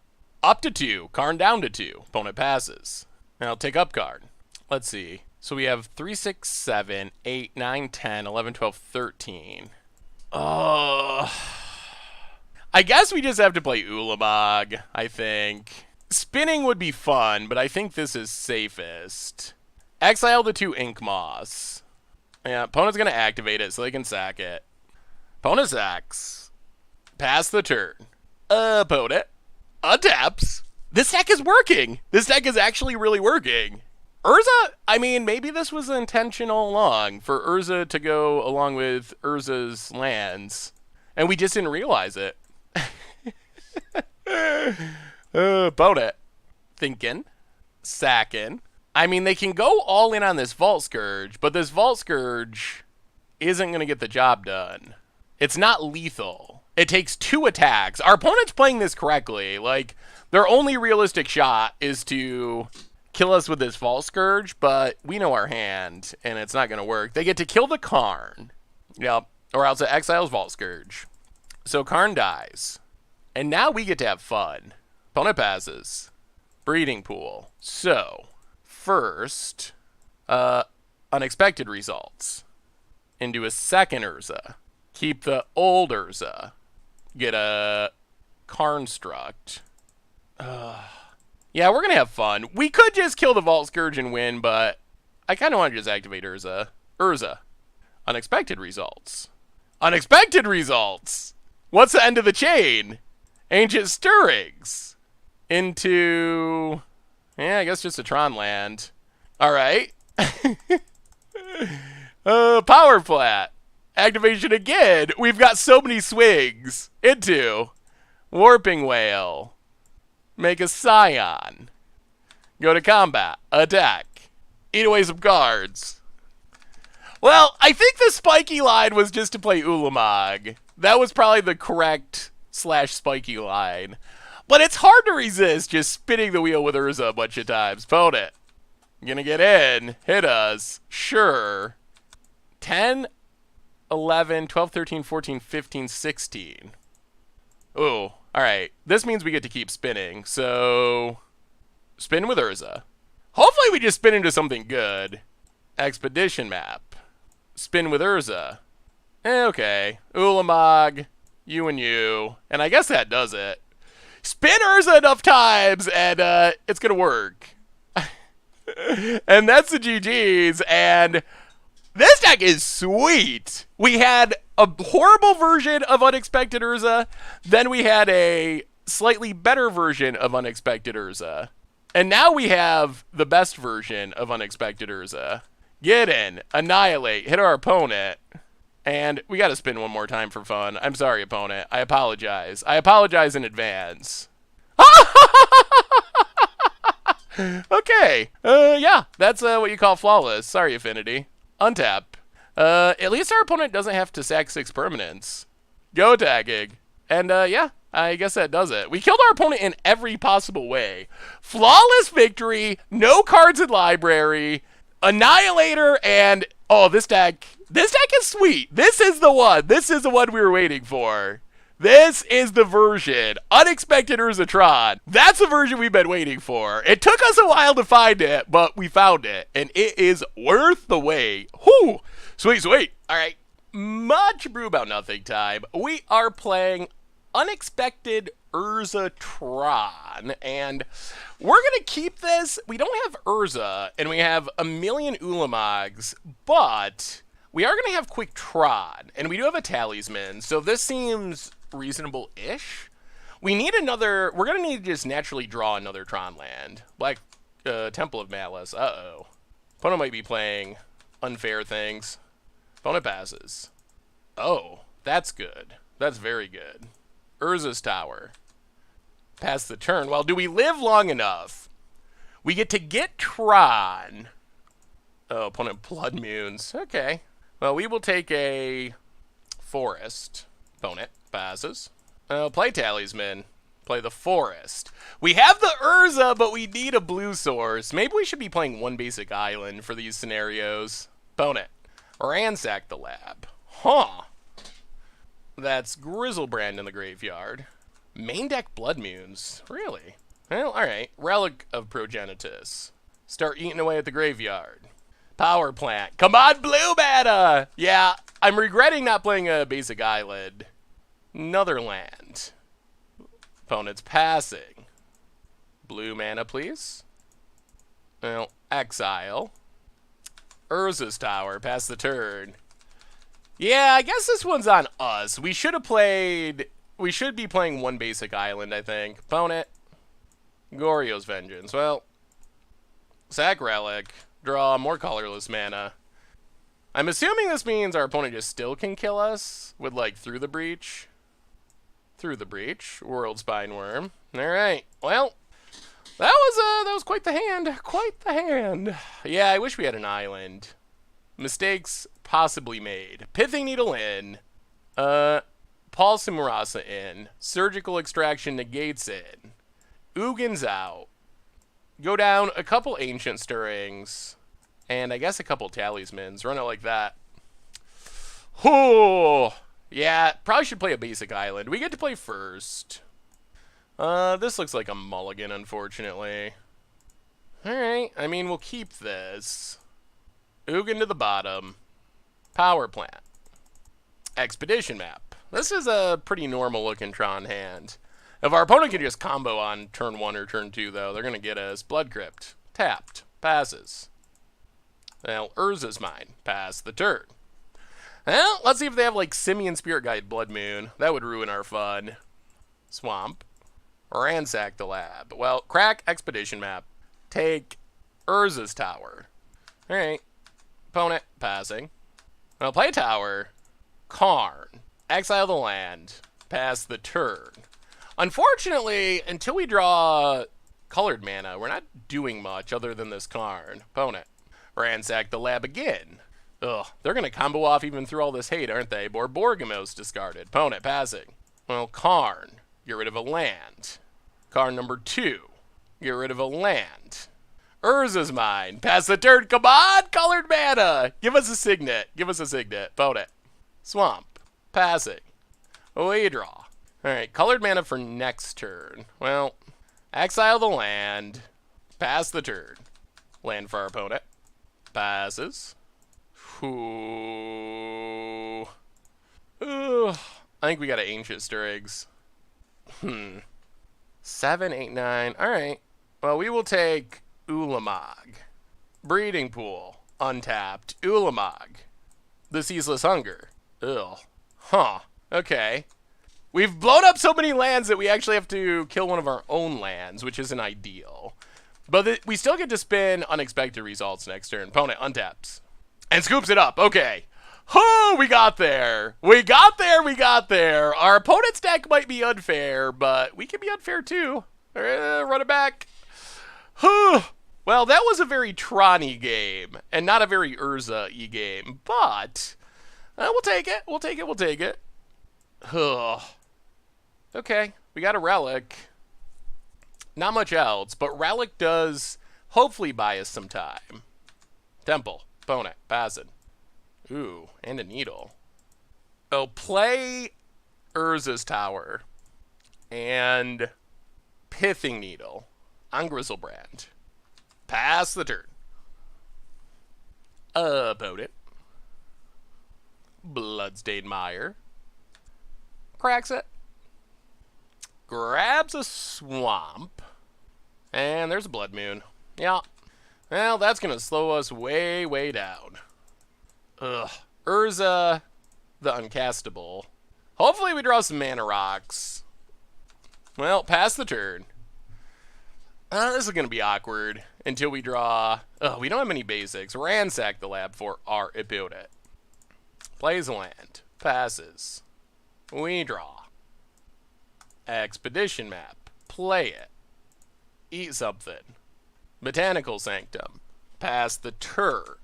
Up to 2. Karn down to 2. Opponent passes. Now take up card. Let's see. So we have 3, 6, 7, 8, 9, 10, 11, 12, 13. I guess we just have to play Ulamog, I think. Spinning would be fun, but I think this is safest. Exile the 2 Ink Moths. Yeah, opponent's going to activate it so they can sack it. Opponent sacks. Pass the turn. Opponent untaps. This deck is working. This deck is actually really working. Urza, I mean, maybe this was intentional along for Urza to go along with Urza's lands, and we just didn't realize it. Opponent thinking, sacking. I mean, they can go all in on this Vault Scourge, but this Vault Scourge isn't going to get the job done. It's not lethal. It takes 2 attacks. Our opponent's playing this correctly. Like, their only realistic shot is to kill us with this Vault Scourge, but we know our hand, and it's not going to work. They get to kill the Karn. Yep. Or else it exiles Vault Scourge. So Karn dies. And now we get to have fun. Opponent passes. Breeding Pool. So, first, Unexpected Results. Into a second Urza. Keep the old Urza. Get a Karnstruct. Yeah, we're going to have fun. We could just kill the Vault Scourge and win, but I kind of want to just activate Urza. Urza. Unexpected Results. Unexpected Results! What's the end of the chain? Ancient Stirrings. Into... yeah, I guess just a Tron land. Alright. Power Plat. Activation again. We've got so many swings. Into Warping Whale. Make a Scion. Go to combat. Attack. Eat away some cards. Well, I think the spiky line was just to play Ulamog. That was probably the correct /spiky line. But it's hard to resist just spinning the wheel with Urza a bunch of times. Opponent. Gonna get in. Hit us. Sure. 10, 11, 12, 13, 14, 15, 16. Ooh. Alright. This means we get to keep spinning. So, spin with Urza. Hopefully we just spin into something good. Expedition Map. Spin with Urza. Okay. Ulamog. You and you. And I guess that does it. Spin Urza enough times and it's gonna work. And that's the GG's, and this deck is sweet. We had a horrible version of Unexpected Urza, then we had a slightly better version of Unexpected Urza, and now we have the best version of Unexpected Urza. Get in, annihilate, hit our opponent, and we gotta spin one more time for fun. I'm sorry, opponent. I apologize. I apologize in advance. Okay. Yeah, that's what you call flawless. Sorry, Affinity. Untap. At least our opponent doesn't have to sack 6 permanents. Go attacking. And, yeah, I guess that does it. We killed our opponent in every possible way. Flawless victory, no cards in library, Annihilator, and, oh, this deck is sweet. This is the one. This is the one we were waiting for. This is the version. Unexpected Urza Tron. That's the version we've been waiting for. It took us a while to find it, but we found it. And it is worth the wait. Whew. Sweet, sweet. All right. Much brew about nothing time. We are playing Unexpected Urza Tron, and we're gonna keep this. We don't have Urza, and we have a million Ulamogs, but we are gonna have Quick Tron, and we do have a Talisman, so this seems reasonable-ish. We need another. We're gonna need to just naturally draw another Tron land, like Temple of Malice. Uh-oh. Opponent might be playing unfair things. Opponent passes. Oh, that's good. That's very good. Urza's Tower. Pass the turn. Well, do we live long enough? We get Tron. Oh, opponent Blood Moons. Okay. Well, we will take a Forest. Opponent passes. Play Talisman. Play the Forest. We have the Urza, but we need a blue source. Maybe we should be playing one basic island for these scenarios. Opponent. Ransack the Lab. Huh. That's Grizzlebrand in the graveyard. Main deck Blood Moons. Really? Well, alright. Relic of Progenitus. Start eating away at the graveyard. Power Plant. Come on, blue mana! Yeah, I'm regretting not playing a basic island. Another land. Opponent's passing. Blue mana, please. Well, exile. Urza's Tower. Pass the turn. Yeah, I guess this one's on us. We should have played... We should be playing one basic island, I think. Opponent. Goryo's Vengeance. Well, sack Relic. Draw more colorless mana. I'm assuming this means our opponent just still can kill us with, like, Through the Breach. Through the Breach. World Spineworm. Alright. Well, that was quite the hand. Quite the hand. Yeah, I wish we had an island. Mistakes possibly made. Pithing Needle in. Paul Simurasa in. Surgical Extraction negates in. Ugin's out. Go down a couple Ancient Stirrings. And I guess a couple Talismans. Run it like that. Oh, yeah, probably should play a basic island. We get to play first. This looks like a mulligan, unfortunately. Alright, I mean, we'll keep this. Ugin to the bottom. Power Plant. Expedition Map. This is a pretty normal looking Tron hand. If our opponent can just combo on turn 1 or turn 2, though, they're going to get us. Blood Crypt. Tapped. Passes. Well, Urza's mine. Pass the turn. Well, let's see if they have, like, Simian Spirit Guide Blood Moon. That would ruin our fun. Swamp. Ransack the Lab. Well, crack Expedition Map. Take Urza's Tower. Alright. Opponent, passing. Well, play Tower. Karn. Exile the land. Pass the turn. Unfortunately, until we draw colored mana, we're not doing much other than this Karn. Opponent. Ransack the Lab again. Ugh, they're going to combo off even through all this hate, aren't they? Borborgamos discarded. Opponent, passing. Well, Karn. Get rid of a land. Karn number 2. Get rid of a land. Urza's mine. Pass the turn. Come on, colored mana. Give us a signet. Give us a signet. Opponent. Swamp. Passing. We draw. Alright, colored mana for next turn. Well, exile the land. Pass the turn. Land for our opponent. Passes. Ooh. Ooh. I think we got an Ancient Stirrings. 7, 8, 9. Alright. Well, we will take Ulamog. Breeding Pool. Untapped. Ulamog. The Ceaseless Hunger. Ugh. Huh. Okay. We've blown up so many lands that we actually have to kill one of our own lands, which isn't ideal. But we still get to spin Unexpected Results next turn. Opponent untaps. And scoops it up. Okay. Oh, we got there. We got there. We got there. Our opponent's deck might be unfair, but we can be unfair too. Run it back. Well, that was a very Tron-y game, and not a very Urza-y game, but we'll take it. We'll take it. We'll take it. Okay, we got a Relic. Not much else, but Relic does hopefully buy us some time. Temple. Opponent. Passing. Ooh, and a Needle. Oh, play Urza's Tower and Pithing Needle on Grizzlebrand. Pass the turn. Opponent. Bloodstained Mire. Cracks it. grabs a swamp, and there's a Blood Moon. Yeah. Well, that's going to slow us way, way down. Ugh. Urza, the uncastable. Hopefully we draw some mana rocks. Well, pass the turn. This is going to be awkward until we draw... we don't have many basics. Ransack the lab for our opponent. Plays a land. Passes. We draw. Expedition map. Play it. Eat something. Botanical Sanctum. Pass the turn.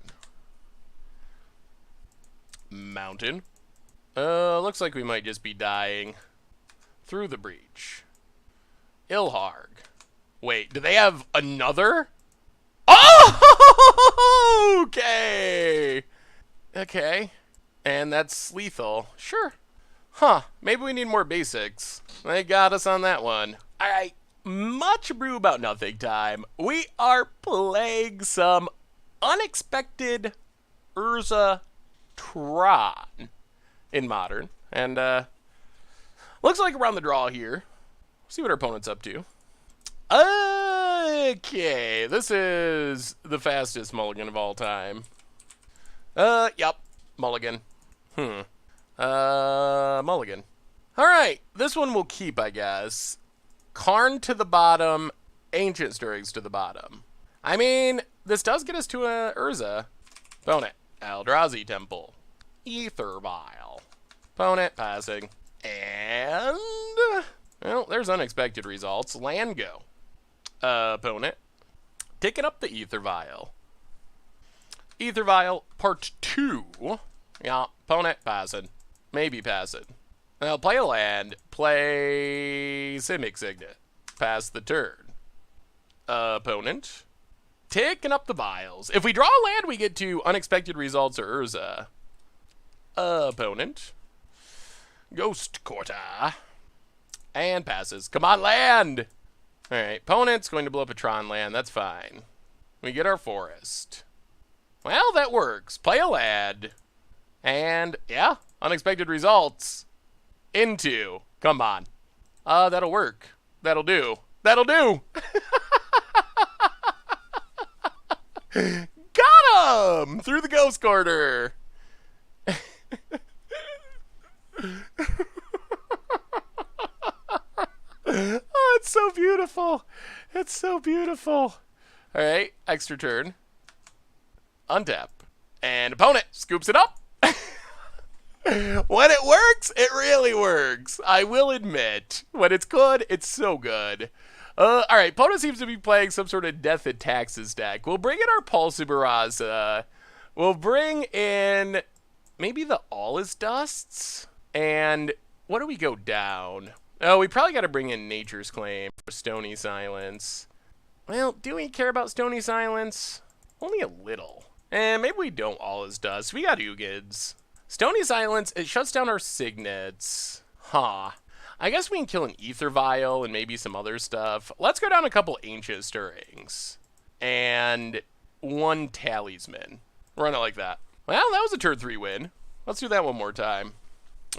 Mountain. Looks like we might just be dying. Through the breach. Ilharg. Wait, do they have another? Oh! Okay. Okay. And that's lethal. Sure. Huh. Maybe we need more basics. They got us on that one. Alright. Much brew about nothing time. We are playing some Unexpected Urza Tron in Modern. And, looks like we're on the draw here. See what our opponent's up to. Okay, this is the fastest mulligan of all time. Yep, mulligan. Mulligan. Alright, this one will keep, I guess. Karn to the bottom, Ancient Stirrings to the bottom. I mean, this does get us to a Urza. Opponent, Eldrazi Temple. Ether Vial. Opponent, passing. And... well, there's Unexpected Results. Land go. Opponent. Taking up the Ether Vial. Ether Vial, part 2. Yeah, opponent, passing. Maybe passing. Well, play a land. Play Simic Signet. Pass the turn. Opponent. Taking up the vials. If we draw a land, we get to Unexpected Results or Urza. Opponent. Ghost Quarter. And passes. Come on, land! Alright, opponent's going to blow up a Tron land. That's fine. We get our forest. Well, that works. Play a land. And, yeah, Unexpected Results. Into. Come on. That'll work. That'll do. That'll do! Got him! Through the Ghost Quarter. Oh, it's so beautiful. It's so beautiful. All right, extra turn. Untap. And opponent scoops it up. When it works, it really works. I will admit. When it's good, it's so good. All right, opponent seems to be playing some sort of Death and Taxes deck. We'll bring in our Pulse Baraza. We'll bring in maybe the All Is Dusts. And what do we go down? Oh, we probably got to bring in Nature's Claim for Stony Silence. Well, do we care about Stony Silence? Only a little. And maybe we don't All Is Dust. We got Ugids. Stony Silence, it shuts down our Signets. Huh. I guess we can kill an Ether Vial and maybe some other stuff. Let's go down a couple Ancient Stirrings. And one Talisman. Run it like that. Well, that was a turn 3 win. Let's do that one more time.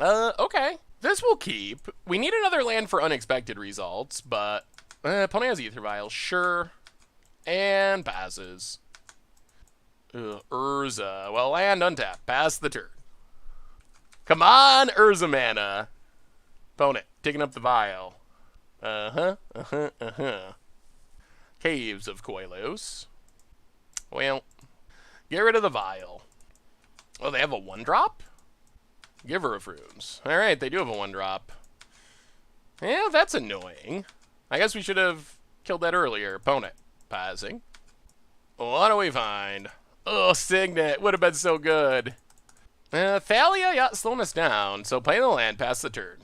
Okay. This will keep. We need another land for Unexpected Results, but opponent has Ether Vial, sure. And passes. Urza. Well, land untap. Pass the turn. Come on, Urza mana. Opponent, taking up the vial. Caves of Koilos. Well, get rid of the vial. Oh, they have a 1-drop? Giver of Runes. Alright, they do have a 1-drop. Yeah, that's annoying. I guess we should have killed that earlier. Opponent, passing. What do we find? Oh, Signet. Would have been so good. Thalia, yeah, slowing us down. So play the land, pass the turn.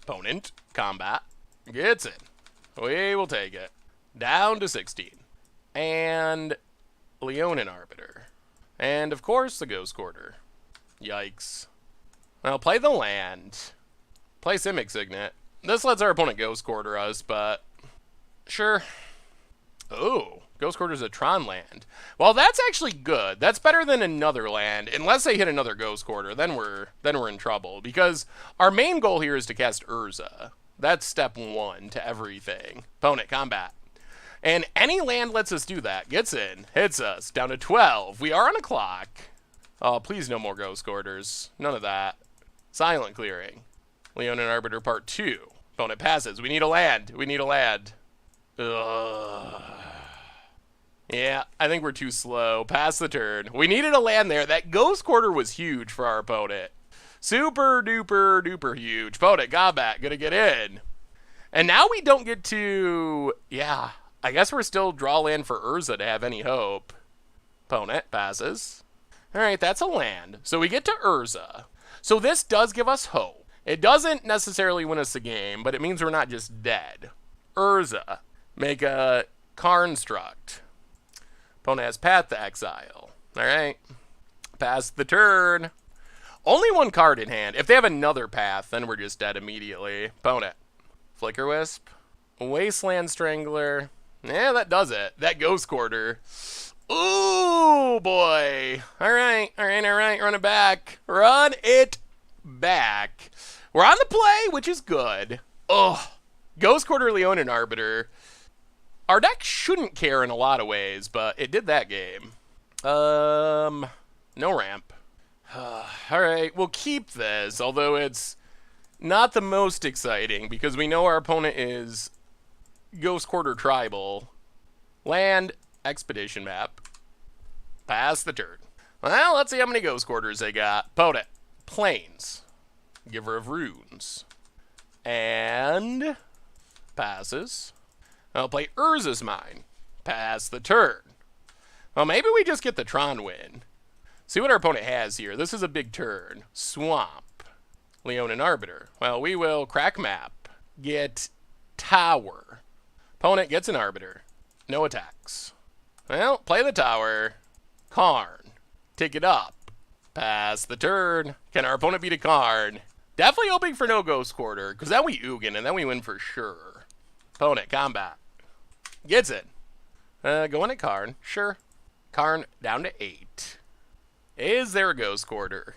Opponent, combat, gets in. We will take it. Down to 16. And Leonin Arbiter. And, of course, the Ghost Quarter. Yikes. Well, play the land. Play Simic Signet. This lets our opponent Ghost Quarter us, but sure. Oh, Ghost Quarter's a Tron land. Well, that's actually good. That's better than another land. Unless they hit another Ghost Quarter, then we're in trouble. Because our main goal here is to cast Urza. That's step 1 to everything. Opponent, combat. And any land lets us do that. Gets in, hits us, down to 12. We are on a clock. Oh, please no more Ghost Quarters. None of that. Silent Clearing. Leonin Arbiter Part 2. Opponent passes. We need a land. We need a land. Ugh. Yeah, I think we're too slow. Pass the turn. We needed a land there. That Ghost Quarter was huge for our opponent. Super duper duper huge. Opponent, Gobbat, gonna get in. And now we don't get to... Yeah, I guess we're still draw land for Urza to have any hope. Opponent passes. Alright, that's a land. So we get to Urza. So this does give us hope. It doesn't necessarily win us the game, but it means we're not just dead. Urza. Make a Construct. Opponent has Path to Exile. Alright. Pass the turn. Only one card in hand. If they have another path, then we're just dead immediately. Opponent. Flicker Wisp. Wasteland Strangler. Yeah, that does it. That Ghost Quarter. Ooh, boy. Alright, alright, alright. Run it back. Run it back. We're on the play, which is good. Ugh. Ghost Quarter, Leonin Arbiter. Our deck shouldn't care in a lot of ways, but it did that game. No ramp. Alright, we'll keep this, although it's not the most exciting, because we know our opponent is Ghost Quarter Tribal. Land, Expedition Map. Pass the turn. Well, let's see how many Ghost Quarters they got. Opponent, Plains. Giver of Runes. And... passes. I'll play Urza's Mine. Pass the turn. Well, maybe we just get the Tron win. See what our opponent has here. This is a big turn. Swamp. Leonin Arbiter. Well, we will crack map. Get Tower. Opponent gets an Arbiter. No attacks. Well, play the Tower. Karn. Take it up. Pass the turn. Can our opponent beat a Karn? Definitely hoping for no Ghost Quarter, because then we Ugin, and then we win for sure. Opponent, combat. Gets it. Going at Karn. Sure. Karn down to 8. Is there a Ghost Quarter?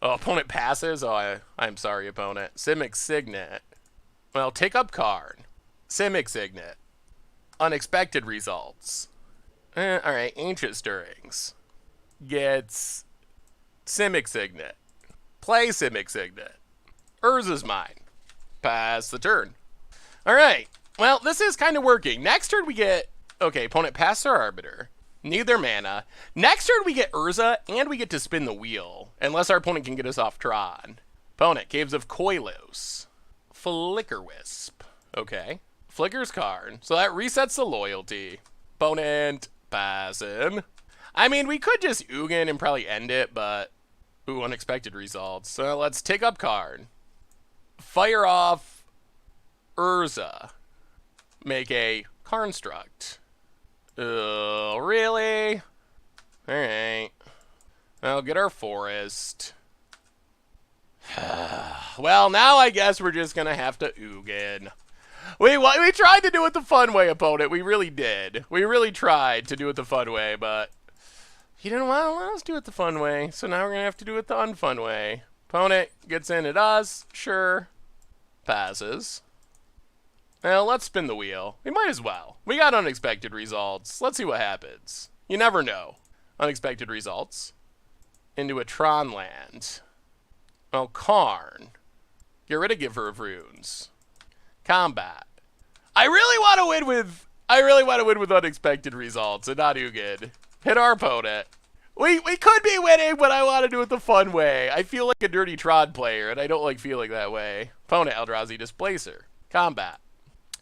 Oh, opponent passes? Oh, I'm sorry, opponent. Simic Signet. Well, take up Karn. Simic Signet. Unexpected Results. Alright, Ancient Stirrings. Gets Simic Signet. Play Simic Signet. Urza's Mine. Pass the turn. Alright, well, this is kind of working. Next turn we get... Okay, opponent passed our Arbiter. Need their mana. Next turn we get Urza, and we get to spin the wheel. Unless our opponent can get us off Tron. Opponent, Caves of Koilos. Flicker Wisp. Okay. Flicker's Karn. So that resets the loyalty. Opponent, passing. I mean, we could just Ugin and probably end it, but... Ooh, Unexpected Results. So let's take up Karn. Fire off Urza. Make a Construct. Really? Alright. Well, get our Forest. Well, now I guess we're just gonna have to Ugin. We tried to do it the fun way, opponent. We really did. We really tried to do it the fun way, but you didn't want to let us do it the fun way, so now we're gonna have to do it the unfun way. Opponent gets in at us. Sure. Passes. Well, let's spin the wheel. We might as well. We got Unexpected Results. Let's see what happens. You never know. Unexpected Results. Into a Tron land. Well, Karn. Get rid of Giver of Runes. Combat. I really want to win with Unexpected Results and not Ugin. Hit our opponent. We could be winning, but I want to do it the fun way. I feel like a dirty Tron player, and I don't like feeling that way. Opponent, Eldrazi Displacer. Combat.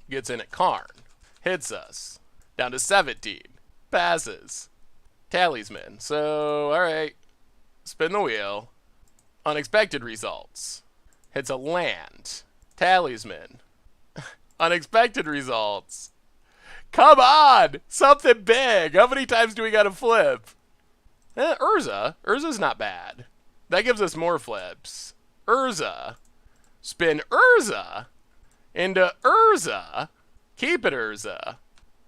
Gets in at Karn. Hits us. Down to 17. Passes. Talisman. So, alright. Spin the wheel. Unexpected Results. Hits a land. Talisman. Unexpected Results. Come on! Something big! How many times do we gotta flip? Urza. Urza's not bad. That gives us more flips. Urza. Spin Urza. Into Urza. Keep it Urza.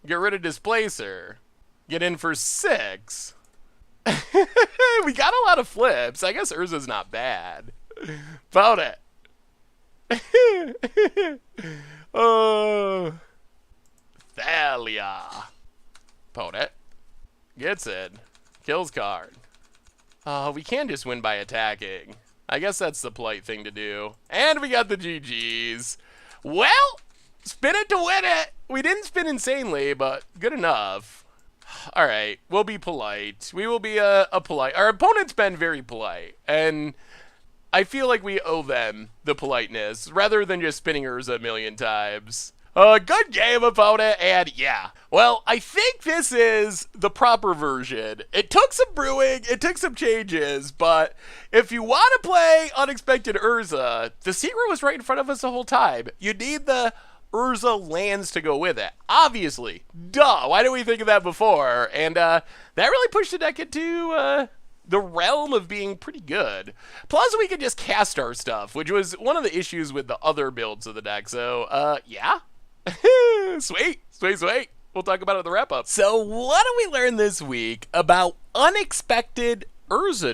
Get rid of Displacer. Get in for 6. We got a lot of flips. I guess Urza's not bad. Opponent. Oh, Thalia. Opponent gets it. Kills card. We can just win by attacking. I guess that's the polite thing to do. And we got the GGs. Well, spin it to win it. We didn't spin insanely, but good enough. All right, we'll be polite. We will be a polite. Our opponent's been very polite, and I feel like we owe them the politeness rather than just spinning Urza a million times. Good game, opponent, and yeah. Well, I think this is the proper version. It took some brewing, it took some changes, but if you want to play Unexpected Urza, the secret was right in front of us the whole time. You need the Urza lands to go with it. Obviously. Duh, why didn't we think of that before? And that really pushed the deck into the realm of being pretty good. Plus, we could just cast our stuff, which was one of the issues with the other builds of the deck. So, yeah. Sweet. We'll talk about it in the wrap-up. So, what do we learn this week about Unexpected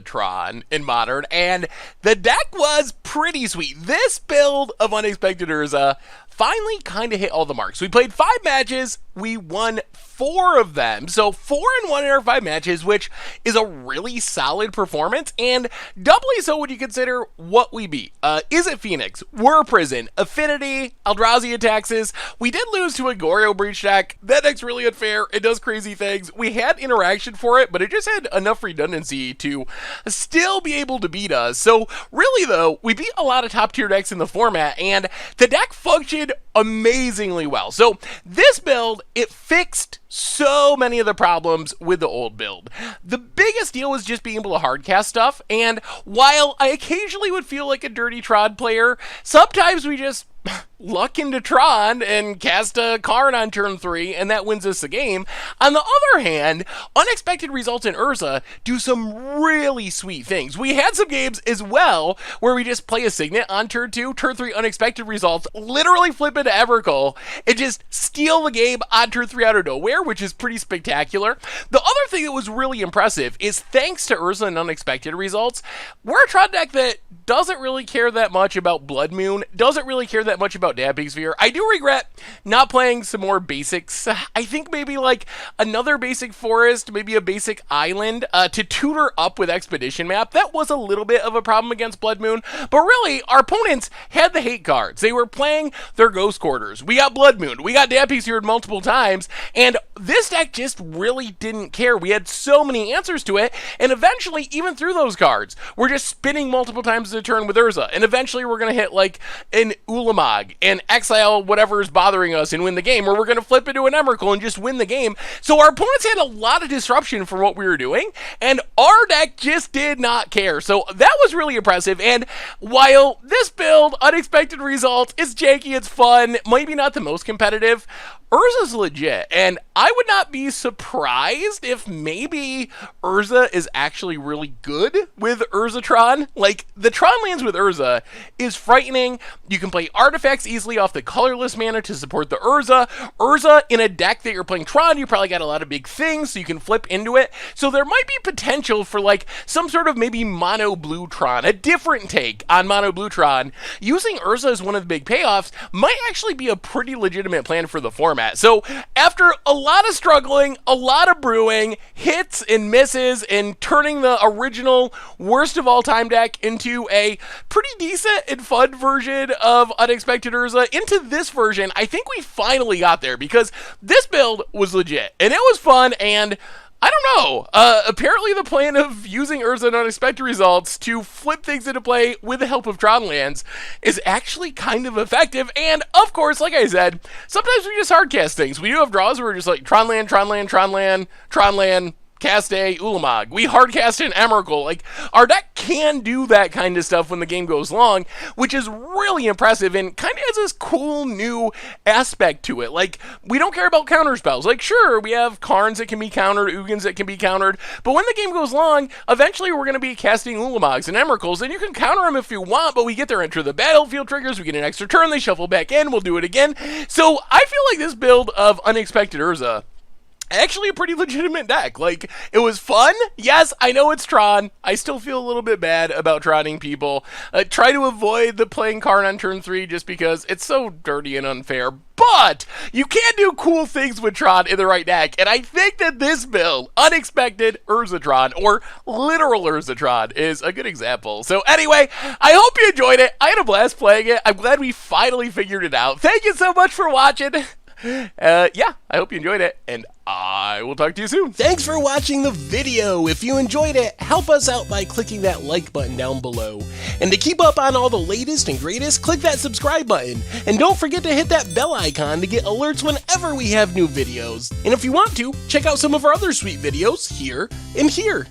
Tron in Modern? And the deck was pretty sweet. This build of Unexpected Urza finally kind of hit all the marks. We played 5 matches. We won 4 of them. So 4-1 in our 5 matches, which is a really solid performance, and doubly so when you consider what we beat. Is it Phoenix? We're Prison, Affinity, Eldrazi Taxes. We did lose to a Goryo Breach deck. That deck's really unfair. It does crazy things. We had interaction for it, but it just had enough redundancy to still be able to beat us. So really though, we beat a lot of top tier decks in the format, and the deck functioned amazingly well. So this build, it fixed so many of the problems with the old build. The biggest deal was just being able to hardcast stuff, and while I occasionally would feel like a dirty Tron player, sometimes we just luck into Tron and cast a card on turn 3, and that wins us the game. On the other hand, Unexpected Results and Urza do some really sweet things. We had some games as well where we just play a Signet on turn 2, turn 3 Unexpected Results, literally flip into Evercall, and just steal the game on turn 3 out of nowhere, which is pretty spectacular. The other thing that was really impressive is thanks to Urza and Unexpected Results, we're a Tron deck that doesn't really care that much about Blood Moon, doesn't really care that much about Dapping Sphere. I do regret not playing some more basics. I think maybe like another basic forest, maybe a basic island to tutor up with Expedition Map. That was a little bit of a problem against Blood Moon, but really our opponents had the hate cards. They were playing their Ghost Quarters. We got Blood Moon. We got Dapping Sphere multiple times, and this deck just really didn't care. We had so many answers to it, and eventually, even through those cards, we're just spinning multiple times a turn with Urza, and eventually we're going to hit like an Ulamog and exile whatever is bothering us and win the game, or we're going to flip into an Emrakul and just win the game. So our opponents had a lot of disruption from what we were doing, and our deck just did not care. So that was really impressive, and while this build, Unexpected Results, is janky, it's fun, maybe not the most competitive, Urza's legit, and I would not be surprised if maybe Urza is actually really good with Urzatron. Like, the Tron lands with Urza is frightening. You can play artifacts easily off the colorless mana to support the Urza. Urza, in a deck that you're playing Tron, you probably got a lot of big things, so you can flip into it. So there might be potential for, like, some sort of maybe mono blue Tron, a different take on mono blue Tron. Using Urza as one of the big payoffs might actually be a pretty legitimate plan for the format. So after a lot of struggling, a lot of brewing, hits and misses, and turning the original worst of all time deck into a pretty decent and fun version of Unexpected Urza, into this version, I think we finally got there, because this build was legit, and it was fun, and I don't know. Apparently the plan of using Urza and Unexpected Results to flip things into play with the help of Tron lands is actually kind of effective. And of course, like I said, sometimes we just hardcast things. We do have draws where we're just like Tron land, cast a Ulamog. We hardcast an Emrakul. Like, our deck can do that kind of stuff when the game goes long, which is really impressive and kind of has this cool new aspect to it. Like, we don't care about counter spells. Like, sure, we have Karns that can be countered, Ugins that can be countered, but when the game goes long, eventually we're going to be casting Ulamogs and Emrakuls, and you can counter them if you want, but we get their enter the battlefield triggers, we get an extra turn, they shuffle back in, we'll do it again. So I feel like this build of Unexpected Urza actually a pretty legitimate deck. Like, it was fun. Yes, I know it's Tron. I still feel a little bit bad about Troning people. Try to avoid the playing Karn on turn 3 just because it's so dirty and unfair. But you can do cool things with Tron in the right deck, and I think that this build, Unexpected Urzatron, or Literal Urzatron, is a good example. So anyway, I hope you enjoyed it. I had a blast playing it. I'm glad we finally figured it out. Thank you so much for watching. Yeah, I hope you enjoyed it, and I will talk to you soon. Thanks for watching the video. If you enjoyed it, help us out by clicking that like button down below. And to keep up on all the latest and greatest, click that subscribe button. And don't forget to hit that bell icon to get alerts whenever we have new videos. And if you want to, check out some of our other sweet videos here and here.